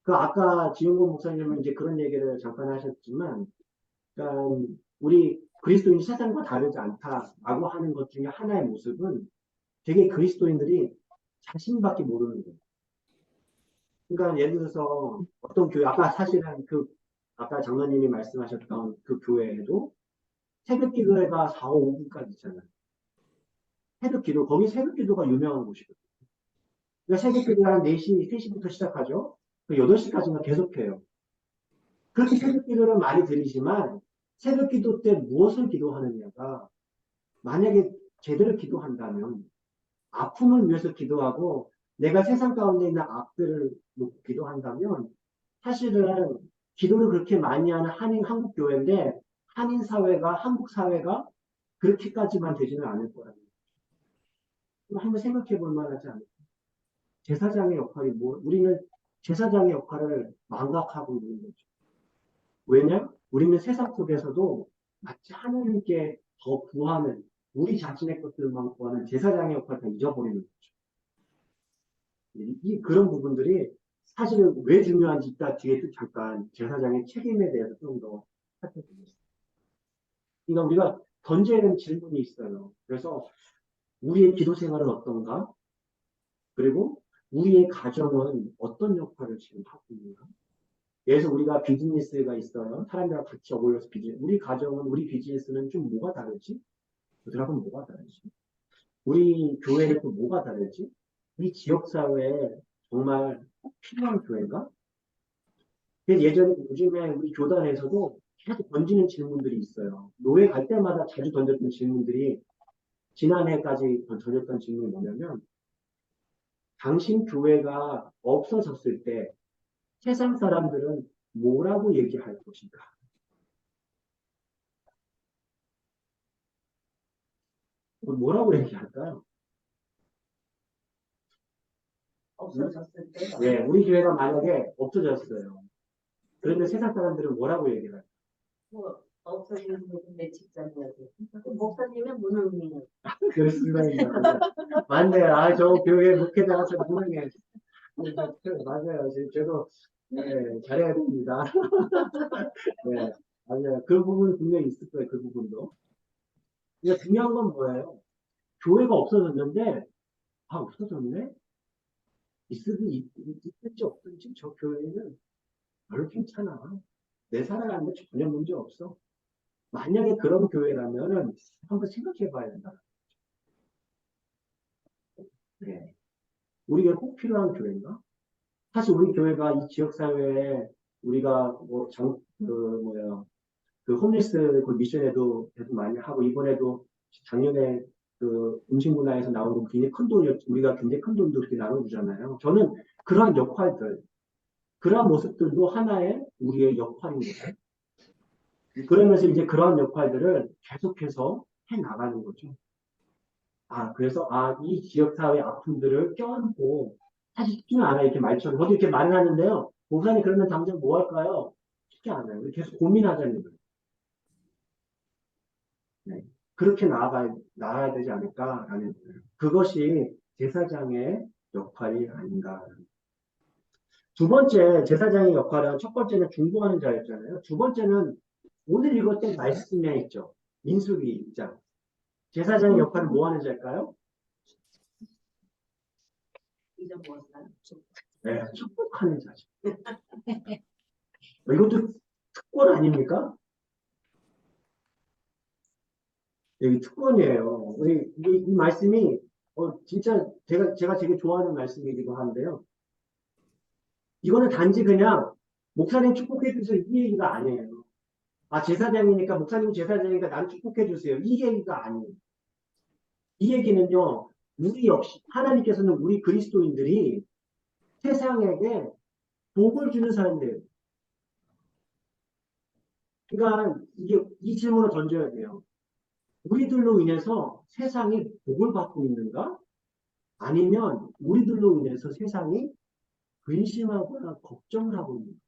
그 아까 지용권 목사님은 이제 그런 얘기를 잠깐 하셨지만, 그러니까 우리 그리스도인 세상과 다르지 않다라고 하는 것 중에 하나의 모습은 되게 그리스도인들이 자신밖에 모르는 거예요. 그러니까 예를 들어서 어떤 교회, 아까 사실은 아까 장로님이 말씀하셨던 그 교회에도 새벽 기도회가 4, 5, 5분까지 있잖아요. 새벽 기도, 거기 새벽 기도가 유명한 곳이거든요. 그러니까 새벽 기도가 한 4시, 3시부터 시작하죠. 8시까지만 계속해요. 그렇게 새벽 기도를 많이 드리지만 새벽 기도 때 무엇을 기도하느냐가 만약에 제대로 기도한다면 아픔을 위해서 기도하고 내가 세상 가운데 있는 악들을 놓고 기도한다면 사실은 기도를 그렇게 많이 하는 한국 교회인데 한인 사회가 한국 사회가 그렇게까지만 되지는 않을 거라는 거예요. 한번 생각해 볼 만하지 않을까? 제사장의 역할이 우리는 제사장의 역할을 망각하고 있는 거죠. 왜냐? 우리는 세상 속에서도 마치 하나님께 더 구하는 우리 자신의 것들만 구하는 제사장의 역할을 다 잊어버리는 거죠. 그런 부분들이 사실은 왜 중요한지 이따 뒤에 또 잠깐 제사장의 책임에 대해서 좀 더 살펴보겠습니다. 그러니까 우리가 던져야 되는 질문이 있어요. 그래서 우리의 기도 생활은 어떤가? 그리고 우리의 가정은 어떤 역할을 지금 하고 있는가? 예를 들어서 우리가 비즈니스가 있어요. 사람들과 같이 어울려서 우리 가정은, 우리 비즈니스는 좀 뭐가 다르지? 그들하고는 뭐가 다르지? 우리 교회는 또 뭐가 다르지? 이 지역사회에 정말 필요한 교회인가? 예전에 요즘에 우리 교단에서도 계속 던지는 질문들이 있어요. 노예 갈 때마다 자주 던졌던 질문들이 지난해까지 던졌던 질문이 뭐냐면 당신 교회가 없어졌을 때 세상 사람들은 뭐라고 얘기할 것인가? 뭐라고 얘기할까요? 없어졌을 때. 네, 우리 교회가 만약에 없어졌어요. 그런데 세상 사람들은 뭐라고 얘기를 할까요? 뭐 없어지는 분내 직장이어도 목사님의 무능력. 그렇습니다. 맞네요. 아, 저 교회 목회자가 참 무능해. 맞아요. 저도 네, 잘해야 됩니다. 네, 맞아요. 그 부분 분명히 있을 거예요. 그 부분도. 근데 중요한 건 뭐예요? 교회가 없어졌는데, 아, 없어졌네? 있을지 없을지 저 교회는 별로 괜찮아. 내 살아가는 데 전혀 문제 없어. 만약에 그런 교회라면은 한번 생각해 봐야 된다. 네. 우리가 꼭 필요한 교회인가? 사실 우리 교회가 이 지역사회에 우리가 그 홈리스 그 미션에도 계속 많이 하고 이번에도 작년에 그 음식문화에서 나온 거 굉장히 큰 돈, 우리가 굉장히 큰 돈도 그렇게 나눠주잖아요. 저는 그러한 역할들, 그러한 모습들도 하나의 우리의 역할인 거예요. 그러면서 이제 그러한 역할들을 계속해서 해 나가는 거죠. 그래서, 이 지역사회 아픔들을 껴안고, 사실 쉽지는 않아요. 이렇게 말처럼. 저도 이렇게 말을 하는데요. 목사님, 그러면 당장 뭐 할까요? 쉽지 않아요. 우리 계속 고민하자는 거예요. 네. 그렇게 나아가야 되지 않을까라는 거예요. 그것이 제사장의 역할이 아닌가. 두 번째, 제사장의 역할은 첫 번째는 중보하는 자였잖아요. 두 번째는 오늘 읽었던 말씀에 있죠. 민수기 2장. 제사장의 역할은 뭐 하는 자일까요? 이점 무엇이나요? 네, 축복하는 자죠. 이것도 특권 아닙니까? 여기 특권이에요. 이 말씀이 진짜 제가 되게 좋아하는 말씀이기도 한데요. 이거는 단지 그냥 목사님 축복해 주세요 이 얘기가 아니에요. 제사장이니까 목사님 제사장이니까 나를 축복해 주세요 이 얘기가 아니에요. 이 얘기는요. 우리 역시 하나님께서는 우리 그리스도인들이 세상에게 복을 주는 사람들이에요. 그러니까 이 질문을 던져야 돼요. 우리들로 인해서 세상이 복을 받고 있는가? 아니면 우리들로 인해서 세상이 근심하거나 걱정을 하고 있는가?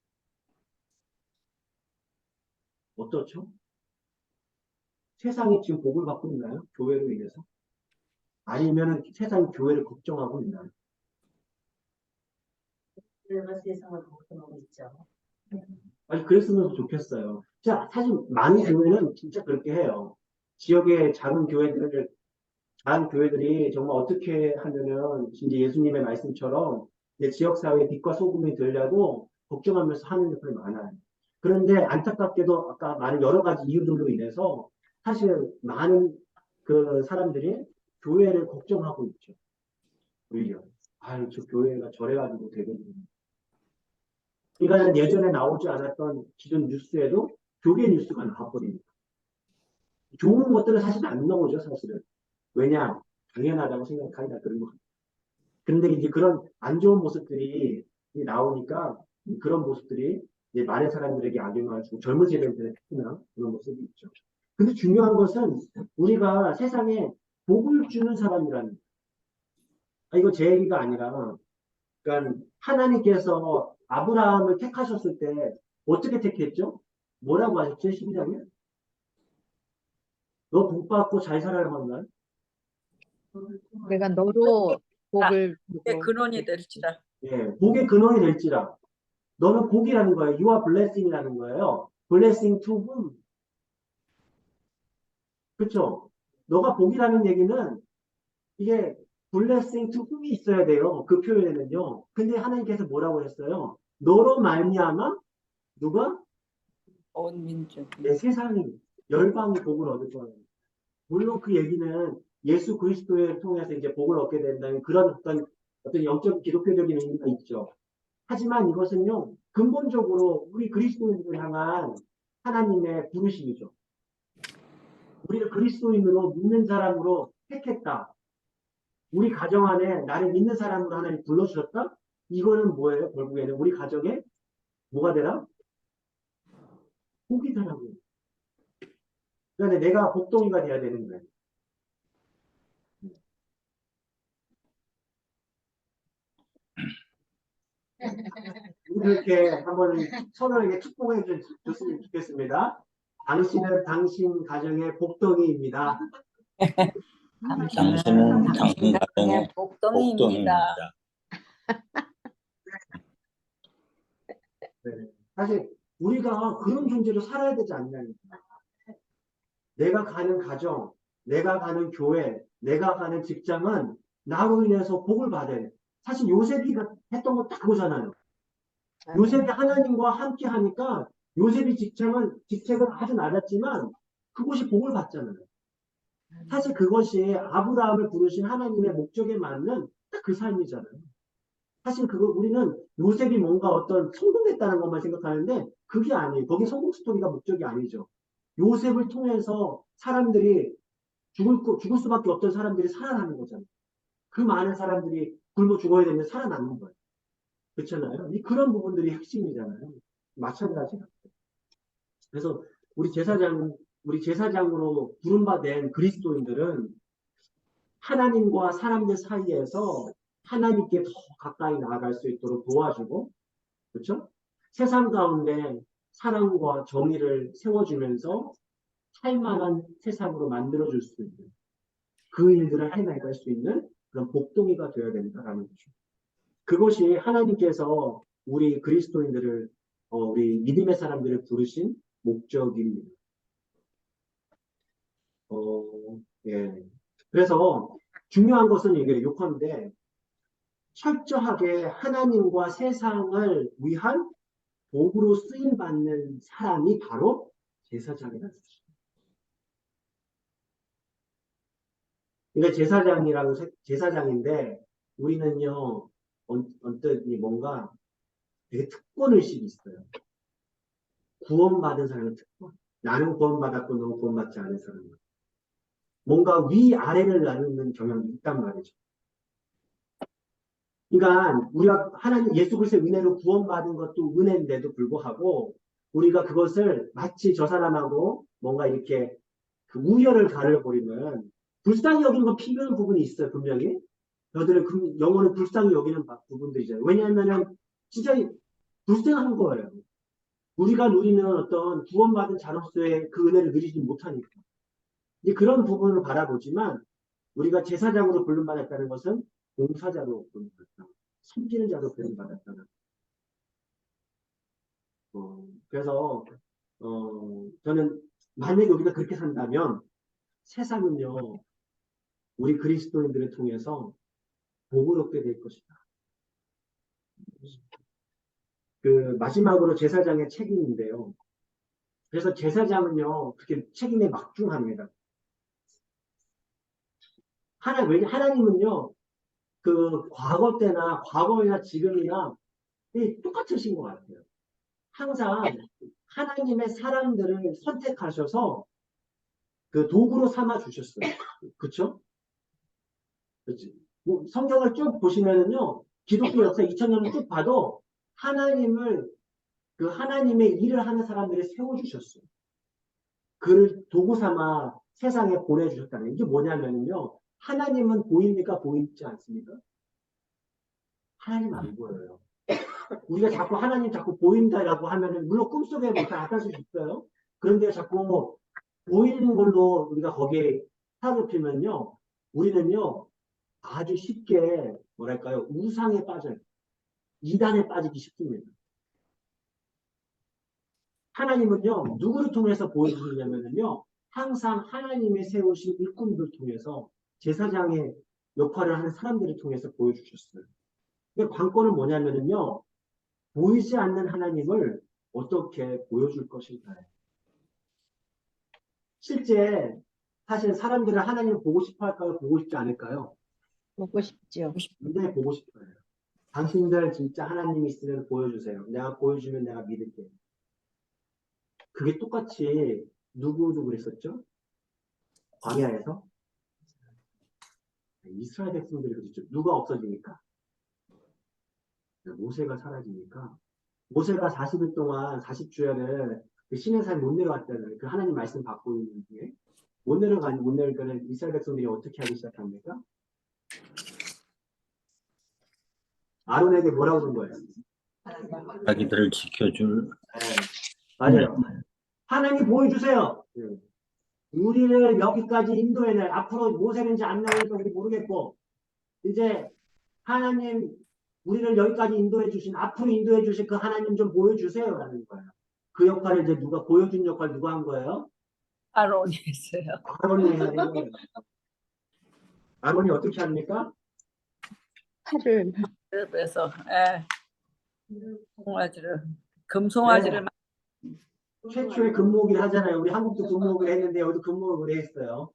어떻죠? 세상이 지금 복을 받고 있나요? 교회로 인해서? 아니면 세상이 교회를 걱정하고 있나요? 교회가 세상을 걱정하고 있죠. 그랬으면 좋겠어요. 자, 사실 많은 교회는 진짜 그렇게 해요. 지역의 작은 교회들이 정말 어떻게 하면은 진짜 예수님의 말씀처럼 내 지역사회에 빛과 소금이 되려고 걱정하면서 하는 것들이 많아요. 그런데 안타깝게도 아까 많은 여러 가지 이유들로 인해서 사실 많은 그 사람들이 교회를 걱정하고 있죠. 오히려. 아유, 저 교회가 저래가지고 되겠네. 그러니까 예전에 나오지 않았던 기존 뉴스에도 교계 뉴스가 나와버립니다. 좋은 것들은 사실 안 나오죠, 사실은. 왜냐? 당연하다고 생각하니까 그런 거. 근데 이제 그런 안 좋은 모습들이 나오니까 그런 모습들이 이제 많은 사람들에게 악영향을 주고 젊은 세대들의 특히나 그런 모습이 있죠. 근데 중요한 것은 우리가 세상에 복을 주는 사람이라는 거예요. 이거 제 얘기가 아니라 그러니까 하나님께서 아브라함을 택하셨을 때 어떻게 택했죠? 뭐라고 하셨죠? 12장에? 너 복 받고 잘 살아야만 날. 내가 너로 복을 주고 근원이 될지라. 예, 복의 근원이 될지라. 너는 복이라는 거예요. You are blessing이라는 거예요. blessing to whom? 그렇죠? 너가 복이라는 얘기는 이게 blessing to whom이 있어야 돼요. 그 표현에는요. 근데 하나님께서 뭐라고 했어요? 너로 말미암아 누가? 온 민족. 내 세상이 열방이 복을 얻을 거예요. 물론 그 얘기는 예수 그리스도를 통해서 이제 복을 얻게 된다는 그런 어떤 영적 기독교적인 의미가 있죠. 하지만 이것은요, 근본적으로 우리 그리스도인들을 향한 하나님의 부르심이죠. 우리를 그리스도인으로 믿는 사람으로 택했다. 우리 가정 안에 나를 믿는 사람으로 하나님 불러주셨다? 이거는 뭐예요? 결국에는 우리 가정에 뭐가 되라? 복이 되라고요. 그러니까 내가 복덩이가 돼야 되는 거예요. 이렇게 한번 서로에게 축복해 줬으면 좋겠습니다. 당신은 당신 가정의 복덩이입니다. 당신은 당신 가정의 복덩이입니다. 네. 사실 우리가 그런 존재로 살아야 되지 않냐는 거예요. 내가 가는 가정, 내가 가는 교회, 내가 가는 직장은 나로 인해서 복을 받아야 돼. 사실 요셉이 했던 거 딱 그거잖아요. 요셉이 하나님과 함께 하니까 요셉이 직책은 아주 낮았지만 그것이 복을 받잖아요. 사실 그것이 아브라함을 부르신 하나님의 목적에 맞는 딱 그 삶이잖아요. 사실 우리는 요셉이 뭔가 어떤 성공했다는 것만 생각하는데 그게 아니에요. 거기 성공 스토리가 목적이 아니죠. 요셉을 통해서 사람들이 죽을 수밖에 없던 사람들이 살아나는 거잖아요. 그 많은 사람들이 굶어 죽어야 되는데 살아남는 거예요. 그렇잖아요. 그런 부분들이 핵심이잖아요. 마찬가지로. 그래서 우리 제사장으로 부름받은 그리스도인들은 하나님과 사람들 사이에서 하나님께 더 가까이 나아갈 수 있도록 도와주고, 그렇죠? 세상 가운데 사랑과 정의를 세워주면서 살만한 세상으로 만들어줄 수 있는 그 일들을 해나갈 수 있는 그런 복동이가 되어야 된다라는 거죠. 그것이 하나님께서 우리 그리스도인들을 우리 믿음의 사람들을 부르신 목적입니다. 예. 그래서 중요한 것은 이게 요컨대 철저하게 하나님과 세상을 위한 도구로 쓰임 받는 사람이 바로 제사장이라는 것입니다. 그러니까 제사장인데 우리는요 언뜻 뭔가 되게 특권의식이 있어요. 구원받은 사람은 특권. 나는 구원받았고 너는 구원받지 않은 사람은. 뭔가 위아래를 나누는 경향이 있단 말이죠. 그러니까 우리가 하나님 예수 그리스도의 은혜로 구원받은 것도 은혜인데도 불구하고 우리가 그것을 마치 저 사람하고 뭔가 이렇게 그 우열을 가려버리면 불쌍히 여기는 건 필요한 부분이 있어요. 분명히. 너들은 그 영혼을 불쌍히 여기는 부분들이잖아요. 왜냐하면 진짜 불쌍한 거예요. 우리가 누리는 어떤 구원받은 자로서의 그 은혜를 누리지 못하니까. 이제 그런 부분을 바라보지만 우리가 제사장으로 부름받았다는 것은 봉사자로 부름받았다. 섬기는 자로 부름받았다는. 그래서 저는 만약에 우리가 그렇게 산다면 세상은요 우리 그리스도인들을 통해서 복을 얻게 될 것이다. 그 마지막으로 제사장의 책임인데요. 그래서 제사장은요 그렇게 책임에 막중합니다. 하나님은요, 그 과거 때나 과거나 지금이나 똑같으신 것 같아요. 항상 하나님의 사람들을 선택하셔서 그 도구로 삼아 주셨어요. 그쵸? 그치? 뭐 성경을 쭉 보시면은요, 기독교 역사 2000년을 쭉 봐도 그 하나님의 일을 하는 사람들을 세워주셨어요. 그를 도구 삼아 세상에 보내주셨다는 이게 뭐냐면요, 하나님은 보입니까? 보이지 않습니까? 하나님 안 보여요. 우리가 자꾸 하나님 자꾸 보인다라고 하면은 물론 꿈속에 뭐 나타날 수 있어요. 그런데 자꾸 보이는 걸로 우리가 거기에 사로잡히면요, 우리는요 아주 쉽게 뭐랄까요 우상에 빠져요. 이단에 빠지기 쉽습니다. 하나님은요 누구를 통해서 보여주시냐면요 항상 하나님의 세우신 일꾼들 통해서 제사장의 역할을 하는 사람들을 통해서 보여주셨어요. 근데 관건은 뭐냐면요 보이지 않는 하나님을 어떻게 보여줄 것인가요? 실제 사실 사람들은 하나님을 보고 싶어 할까요? 보고 싶지 않을까요? 보고 싶죠. 굉장히 보고 싶어요. 당신들 진짜 하나님이 있으면 보여주세요. 내가 보여주면 내가 믿을게. 그게 똑같이 누구도 그랬었죠? 광야에서 이스라엘 백성들이 그랬죠. 누가 없어지니까? 모세가 사라지니까. 모세가 40일 동안 40주야를 그 시내산에 못 내려왔다는 그 하나님 말씀 받고 있는 중에 못 내려가는 이스라엘 백성들이 어떻게 하기 시작합니까? 아론에게 뭐라고 그런 거예요? 자기들을 지켜줄 네, 맞아요. 하나님 보여주세요. 우리를 여기까지 인도해낼 앞으로 모세는 이제 안 나올지 우리 모르겠고 이제 하나님 우리를 여기까지 인도해 주신 앞으로 인도해 주신 그 하나님 좀 보여주세요라는 거예요. 그 역할을 이제 누가 보여준 역할 누가 한 거예요? 아론이 했어요. 아론이 해야 되는 거예요. 아론이 어떻게 합니까? 팔을 그래서 송아지를 금송아지를 최초의 금모기를 하잖아요. 우리 한국도 금모기를 했는데 여기도 금모기를 했어요.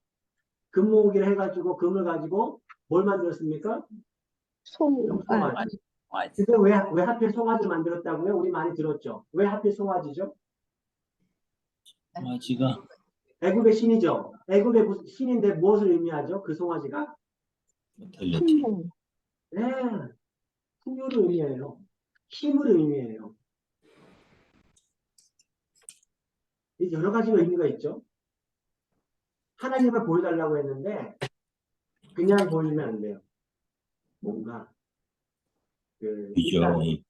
금모기를 해가지고 금을 가지고 뭘 만들었습니까? 송아지. 송아지. 근데 왜 하필 송아지 만들었다고요? 우리 많이 들었죠. 왜 하필 송아지죠? 송아지가 애굽의 신이죠. 애굽의 신인데 무엇을 의미하죠? 그 송아지가? 텔레티 네, 풍요를 의미해요. 힘을 의미해요. 여러 가지 의미가 있죠. 하나님을 보여달라고 했는데 그냥 보여주면 안 돼요. 뭔가 일단 비주얼이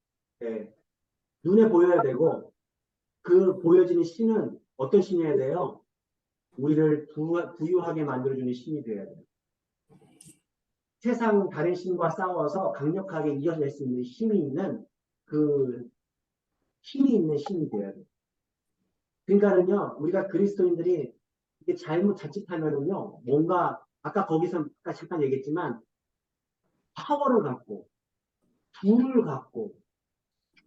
눈에 보여야 되고 그 보여지는 신은 어떤 신이어야 돼요? 우리를 부유하게 만들어주는 신이 되어야 돼요. 세상 다른 신과 싸워서 강력하게 이겨낼 수 있는 힘이 있는 그 힘이 있는 신이 되어야 돼요. 그러니까는요, 우리가 그리스도인들이 이게 자칫하면은요, 뭔가 아까 거기서 아까 잠깐 얘기했지만 파워를 갖고 부를 갖고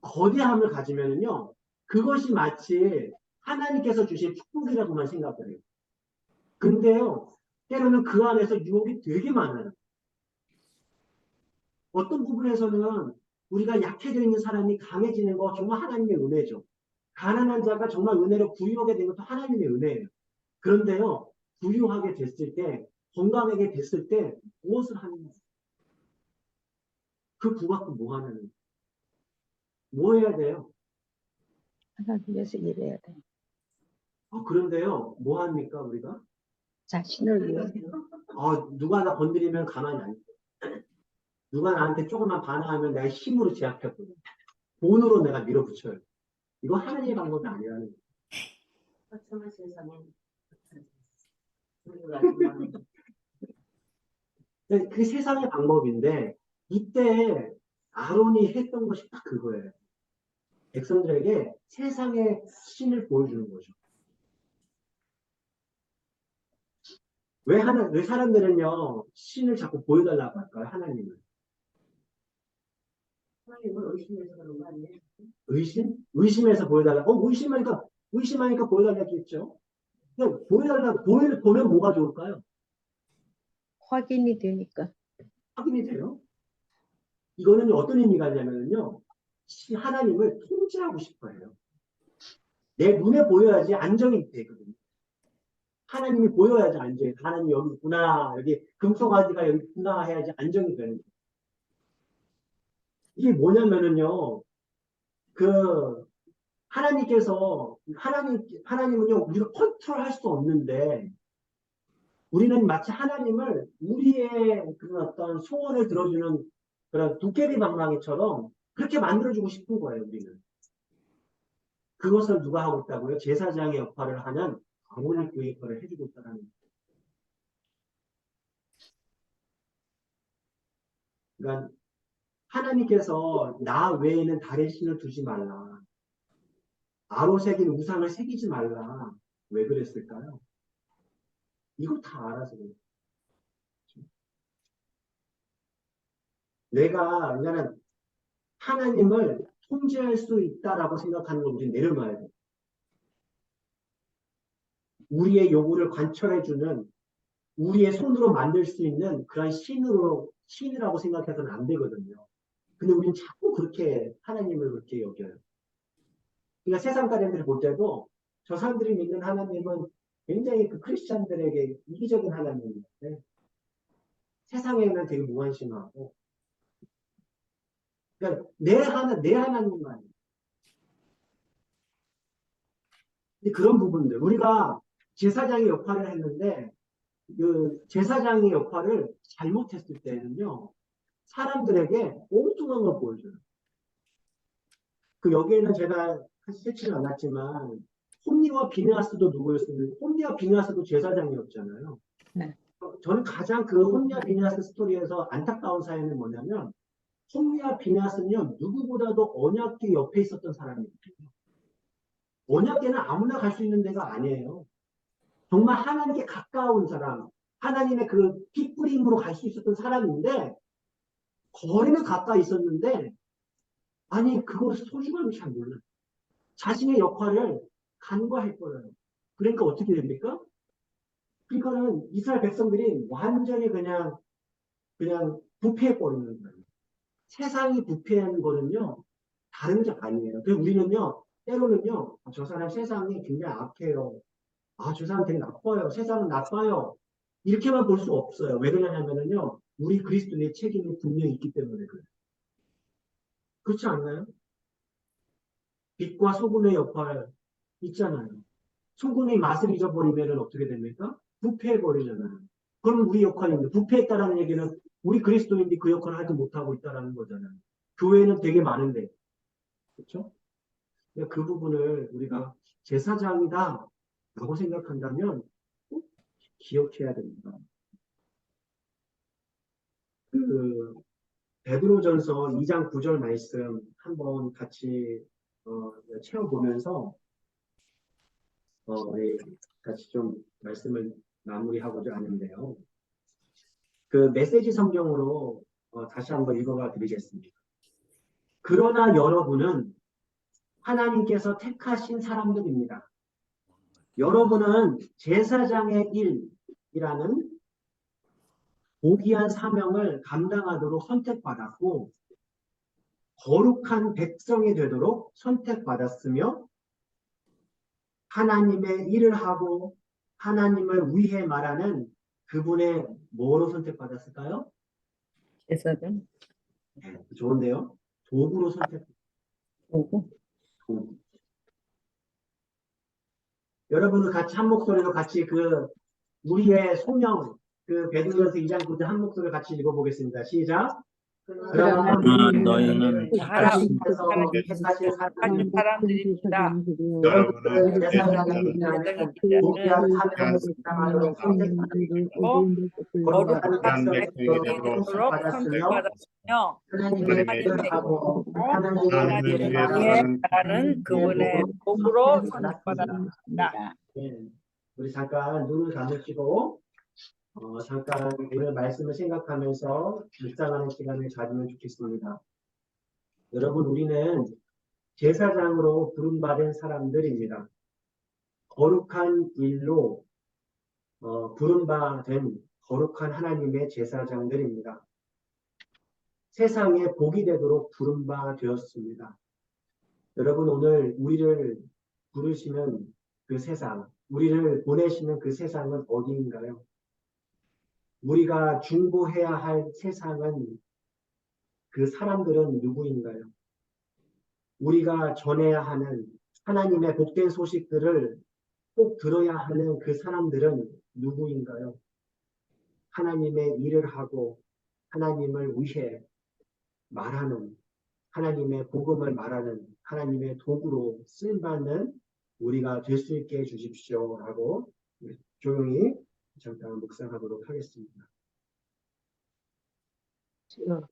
거대함을 가지면은요, 그것이 마치 하나님께서 주신 축복이라고만 생각을 해요. 근데요, 때로는 그 안에서 유혹이 되게 많아요. 어떤 부분에서는 우리가 약해져 있는 사람이 강해지는 거 정말 하나님의 은혜죠. 가난한 자가 정말 은혜로 부유하게 된 것도 하나님의 은혜예요. 그런데요, 부유하게 됐을 때, 건강하게 됐을 때 무엇을 하는 거예요? 그 부갖고 뭐 하는 거예요? 뭐 해야 돼요? 하나님 위해서 일해야 돼. 그런데요, 뭐 합니까, 우리가? 자신을 위해. 누가 나 건드리면 가만히 안 있어. 누가 나한테 조금만 반항하면 내가 힘으로 제압했거든. 돈으로 내가 밀어붙여요. 이거 하나님의 방법이 아니라는 거예요. 처참한 세상에 그게 세상의 방법인데 이때 아론이 했던 것이 딱 그거예요. 백성들에게 세상의 신을 보여주는 거죠. 왜 사람들은요 신을 자꾸 보여달라고 할까요? 하나님을. 하나님을 의심해서 그런 거 아니에요? 의심? 의심해서 보여달라고? 의심하니까 보여달라고 했죠. 보면 뭐가 좋을까요? 확인이 되니까. 확인이 돼요. 이거는 어떤 의미가 있냐면요. 하나님을 통제하고 싶어 해요. 내 눈에 보여야지 안정이 되거든요. 하나님이 보여야지 안정이 돼. 하나님이 여기 있구나. 여기 금송아지가 여기 있구나 해야지 안정이 되는 거예요. 이게 뭐냐면은요. 그 하나님은요, 우리가 컨트롤할 수 없는데, 우리는 마치 하나님을 우리의 그 어떤 소원을 들어주는 그런 도깨비 방망이처럼 그렇게 만들어주고 싶은 거예요, 우리는. 그것을 누가 하고 있다고요? 제사장의 역할을 하는 아론이 그 역할을 해주고 있다는 거예요. 그러니까 하나님께서 나 외에는 다른 신을 두지 말라. 아로 새긴 우상을 새기지 말라. 왜 그랬을까요? 이거 다 알아서 그래요. 왜냐면 하나님을 통제할 수 있다라고 생각하는 걸 우리는 내려놔야 돼. 우리의 요구를 관철해주는, 우리의 손으로 만들 수 있는 그런 신이라고 생각해서는 안 되거든요. 근데 우리는 자꾸 그렇게 하나님을 그렇게 여겨요. 그러니까 세상 사람들이 볼 때도 저 사람들이 믿는 하나님은 굉장히 그 크리스찬들에게 이기적인 하나님인데 세상에는 되게 무관심하고, 그러니까 내 하나님만. 근데 그런 부분들, 우리가 제사장의 역할을 했는데, 그 제사장의 역할을 잘못했을 때는요, 사람들에게 엉뚱한 걸 보여줘요. 그 여기에는 제가 쓰지는 않았지만, 홈리와 비느하스도 누구였습니까? 홈리와 비느하스도 제사장이었잖아요. 네. 저는 가장 그 홈리와 비느하스 스토리에서 안타까운 사연은 뭐냐면, 홈리와 비느하스는요, 누구보다도 언약궤 옆에 있었던 사람이거든요. 언약궤는 아무나 갈 수 있는 데가 아니에요. 정말 하나님께 가까운 사람, 하나님의 그 핏부림으로 갈 수 있었던 사람인데, 거리는 가까이 있었는데, 아니, 그걸 소중함을 잘 몰라요. 자신의 역할을 간과해버려요. 그러니까 어떻게 됩니까? 그러니까는 이스라엘 백성들이 완전히 그냥 부패해버리는 거예요. 세상이 부패한 거는요, 다른 게 아니에요. 그래서 우리는요, 때로는요, 저 사람 세상이 굉장히 악해요. 저 사람 되게 나빠요. 세상은 나빠요. 이렇게만 볼 수 없어요. 왜 그러냐면요, 우리 그리스도의 책임이 분명히 있기 때문에 그래요. 그렇지 않나요? 빛과 소금의 역할 있잖아요. 소금이 맛을 잊어버리면 어떻게 됩니까? 부패해버리잖아요. 그럼 우리 역할입니다. 부패했다라는 얘기는 우리 그리스도인들이 그 역할을 하지 못하고 있다는 거잖아요. 교회는 되게 많은데. 그렇죠? 그 부분을 우리가 제사장이다 라고 생각한다면 꼭 기억해야 됩니다. 그 베드로전서 2장 9절 말씀 한번 같이 채워보면서 우리 같이 좀 말씀을 마무리하고자 하는데요. 그 메시지 성경으로 다시 한번 읽어봐 드리겠습니다. 그러나 여러분은 하나님께서 택하신 사람들입니다. 여러분은 제사장의 일이라는 고귀한 사명을 감당하도록 선택받았고 거룩한 백성이 되도록 선택받았으며 하나님의 일을 하고 하나님을 위해 말하는 그분의 뭐로 선택받았을까요? 제사장. 좋은데요. 도구로 오고. 도구. 여러분은 같이 한 목소리로 같이 우리의 소명 베드로전서 2장 9절 한 목소리로 같이 읽어보겠습니다. 시작. 그러나 너희는 하나님께서 택하신 사람들입니다. 여러분은 제사장이라는 고귀한 사명을 감당하도록 선택받았고 거룩한 백성이 되도록 받았으며 선택받았으며 하나님의 일을 하고 하나님을 위해 하나는 그분의 도구로 선택받았습니다. 우리 잠깐 눈을 감으시고 잠깐 오늘 말씀을 생각하면서 묵상하는 시간을 가지면 좋겠습니다. 여러분, 우리는 제사장으로 부름받은 사람들입니다. 거룩한 일로 부름받은 거룩한 하나님의 제사장들입니다. 세상에 복이 되도록 부른 바 되었습니다. 여러분, 오늘 우리를 부르시는 그 세상, 우리를 보내시는 그 세상은 어디인가요? 우리가 중보해야 할 세상은, 그 사람들은 누구인가요? 우리가 전해야 하는 하나님의 복된 소식들을 꼭 들어야 하는 그 사람들은 누구인가요? 하나님의 일을 하고 하나님을 위해 말하는, 하나님의 복음을 말하는 하나님의 도구로 쓰임받는 우리가 될 수 있게 해주십시오 라고 조용히 잠깐 묵상하도록 하겠습니다. 주여,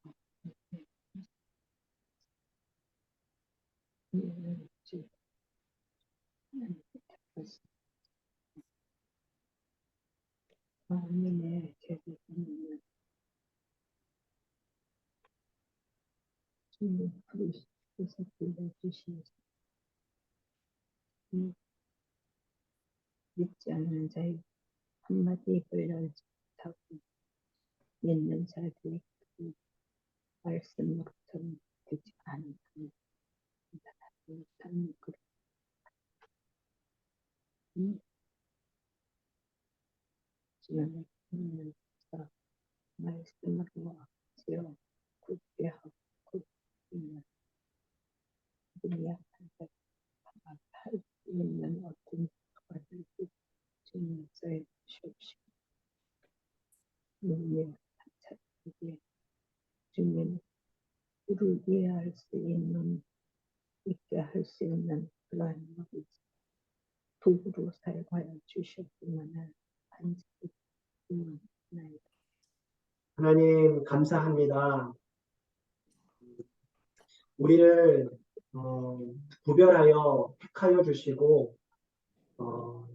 아멘의 죄를 짓는 주님 그리스도께서 불러주시옵소서. 믿지 않는 자의 한마디 불러주시고 믿는 자들의 그 말씀으로처럼 되지 않은 그런 주님의 믿는 자 말씀으로 지어 굳게 하고 굳게 우리 앞에 할 수 있는 어떤 것을 주님께서 주시옵시고 우리의 찬찬하게 주님 우리를 이해할 수 있는 있게 할 수 있는 그러한 도구로 사용하여 주셨기만을 간절히 기원하나이다. 하나님 감사합니다. 우리를 구별하여 택하여 주시고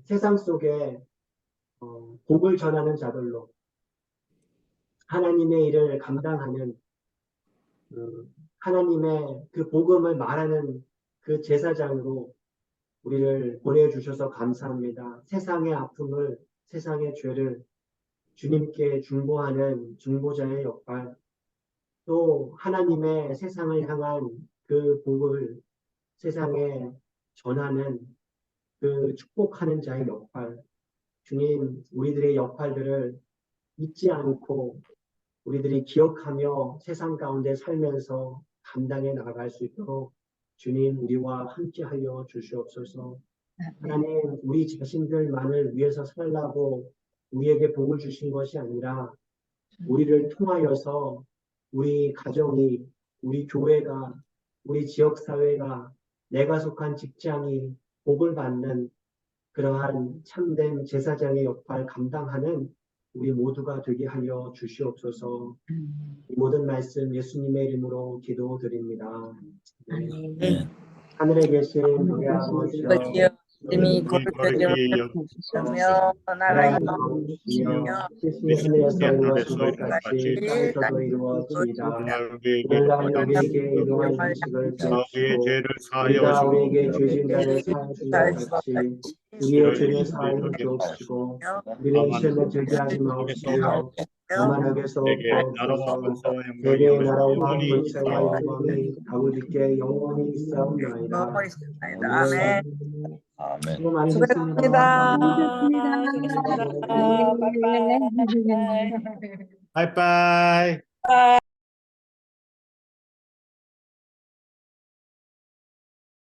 세상 속에 복을 전하는 자들로 하나님의 일을 감당하는 하나님의 그 복음을 말하는 그 제사장으로 우리를 보내주셔서 감사합니다. 세상의 아픔을, 세상의 죄를 주님께 중보하는 중보자의 역할, 또 하나님의 세상을 향한 그 복을 세상에 전하는 그 축복하는 자의 역할, 주님 우리들의 역할들을 잊지 않고 우리들이 기억하며 세상 가운데 살면서 감당해 나아갈 수 있도록 주님 우리와 함께하여 주시옵소서. 하나님 우리 자신들만을 위해서 살라고 우리에게 복을 주신 것이 아니라 우리를 통하여서 우리 가정이, 우리 교회가, 우리 지역사회가, 내가 속한 직장이 복을 받는 그러한 참된 제사장의 역할 감당하는 우리 모두가 되게 하여 주시옵소서. 이 모든 말씀 예수님의 이름으로 기도드립니다. 네. 하늘에 계신 우리 아버지여, 아버지여 이름이 거룩하게 거룩하게 여기시며 나라의 주여, 뜻이 하늘에서 이루어진 것 같이 땅에서도 이루어지이다. 오늘날 우리에게 일용할 양식을 우리의 주시고 죄를 우리가 사하여 우리에게 죄진 자를 사하신 것 같이 우리의 죄를 사하여 주옵시고 우리를 시험에 들게 하지 마옵시며 다만 악에서 구하옵소서. 세계의 나라와 권세와 영광이 아버지께 영원히 있사옵나이다. 아멘. 아멘. 수고 많이 수고했습니다. 했습니다. 수고했습니다. 바이바이. 바이바이.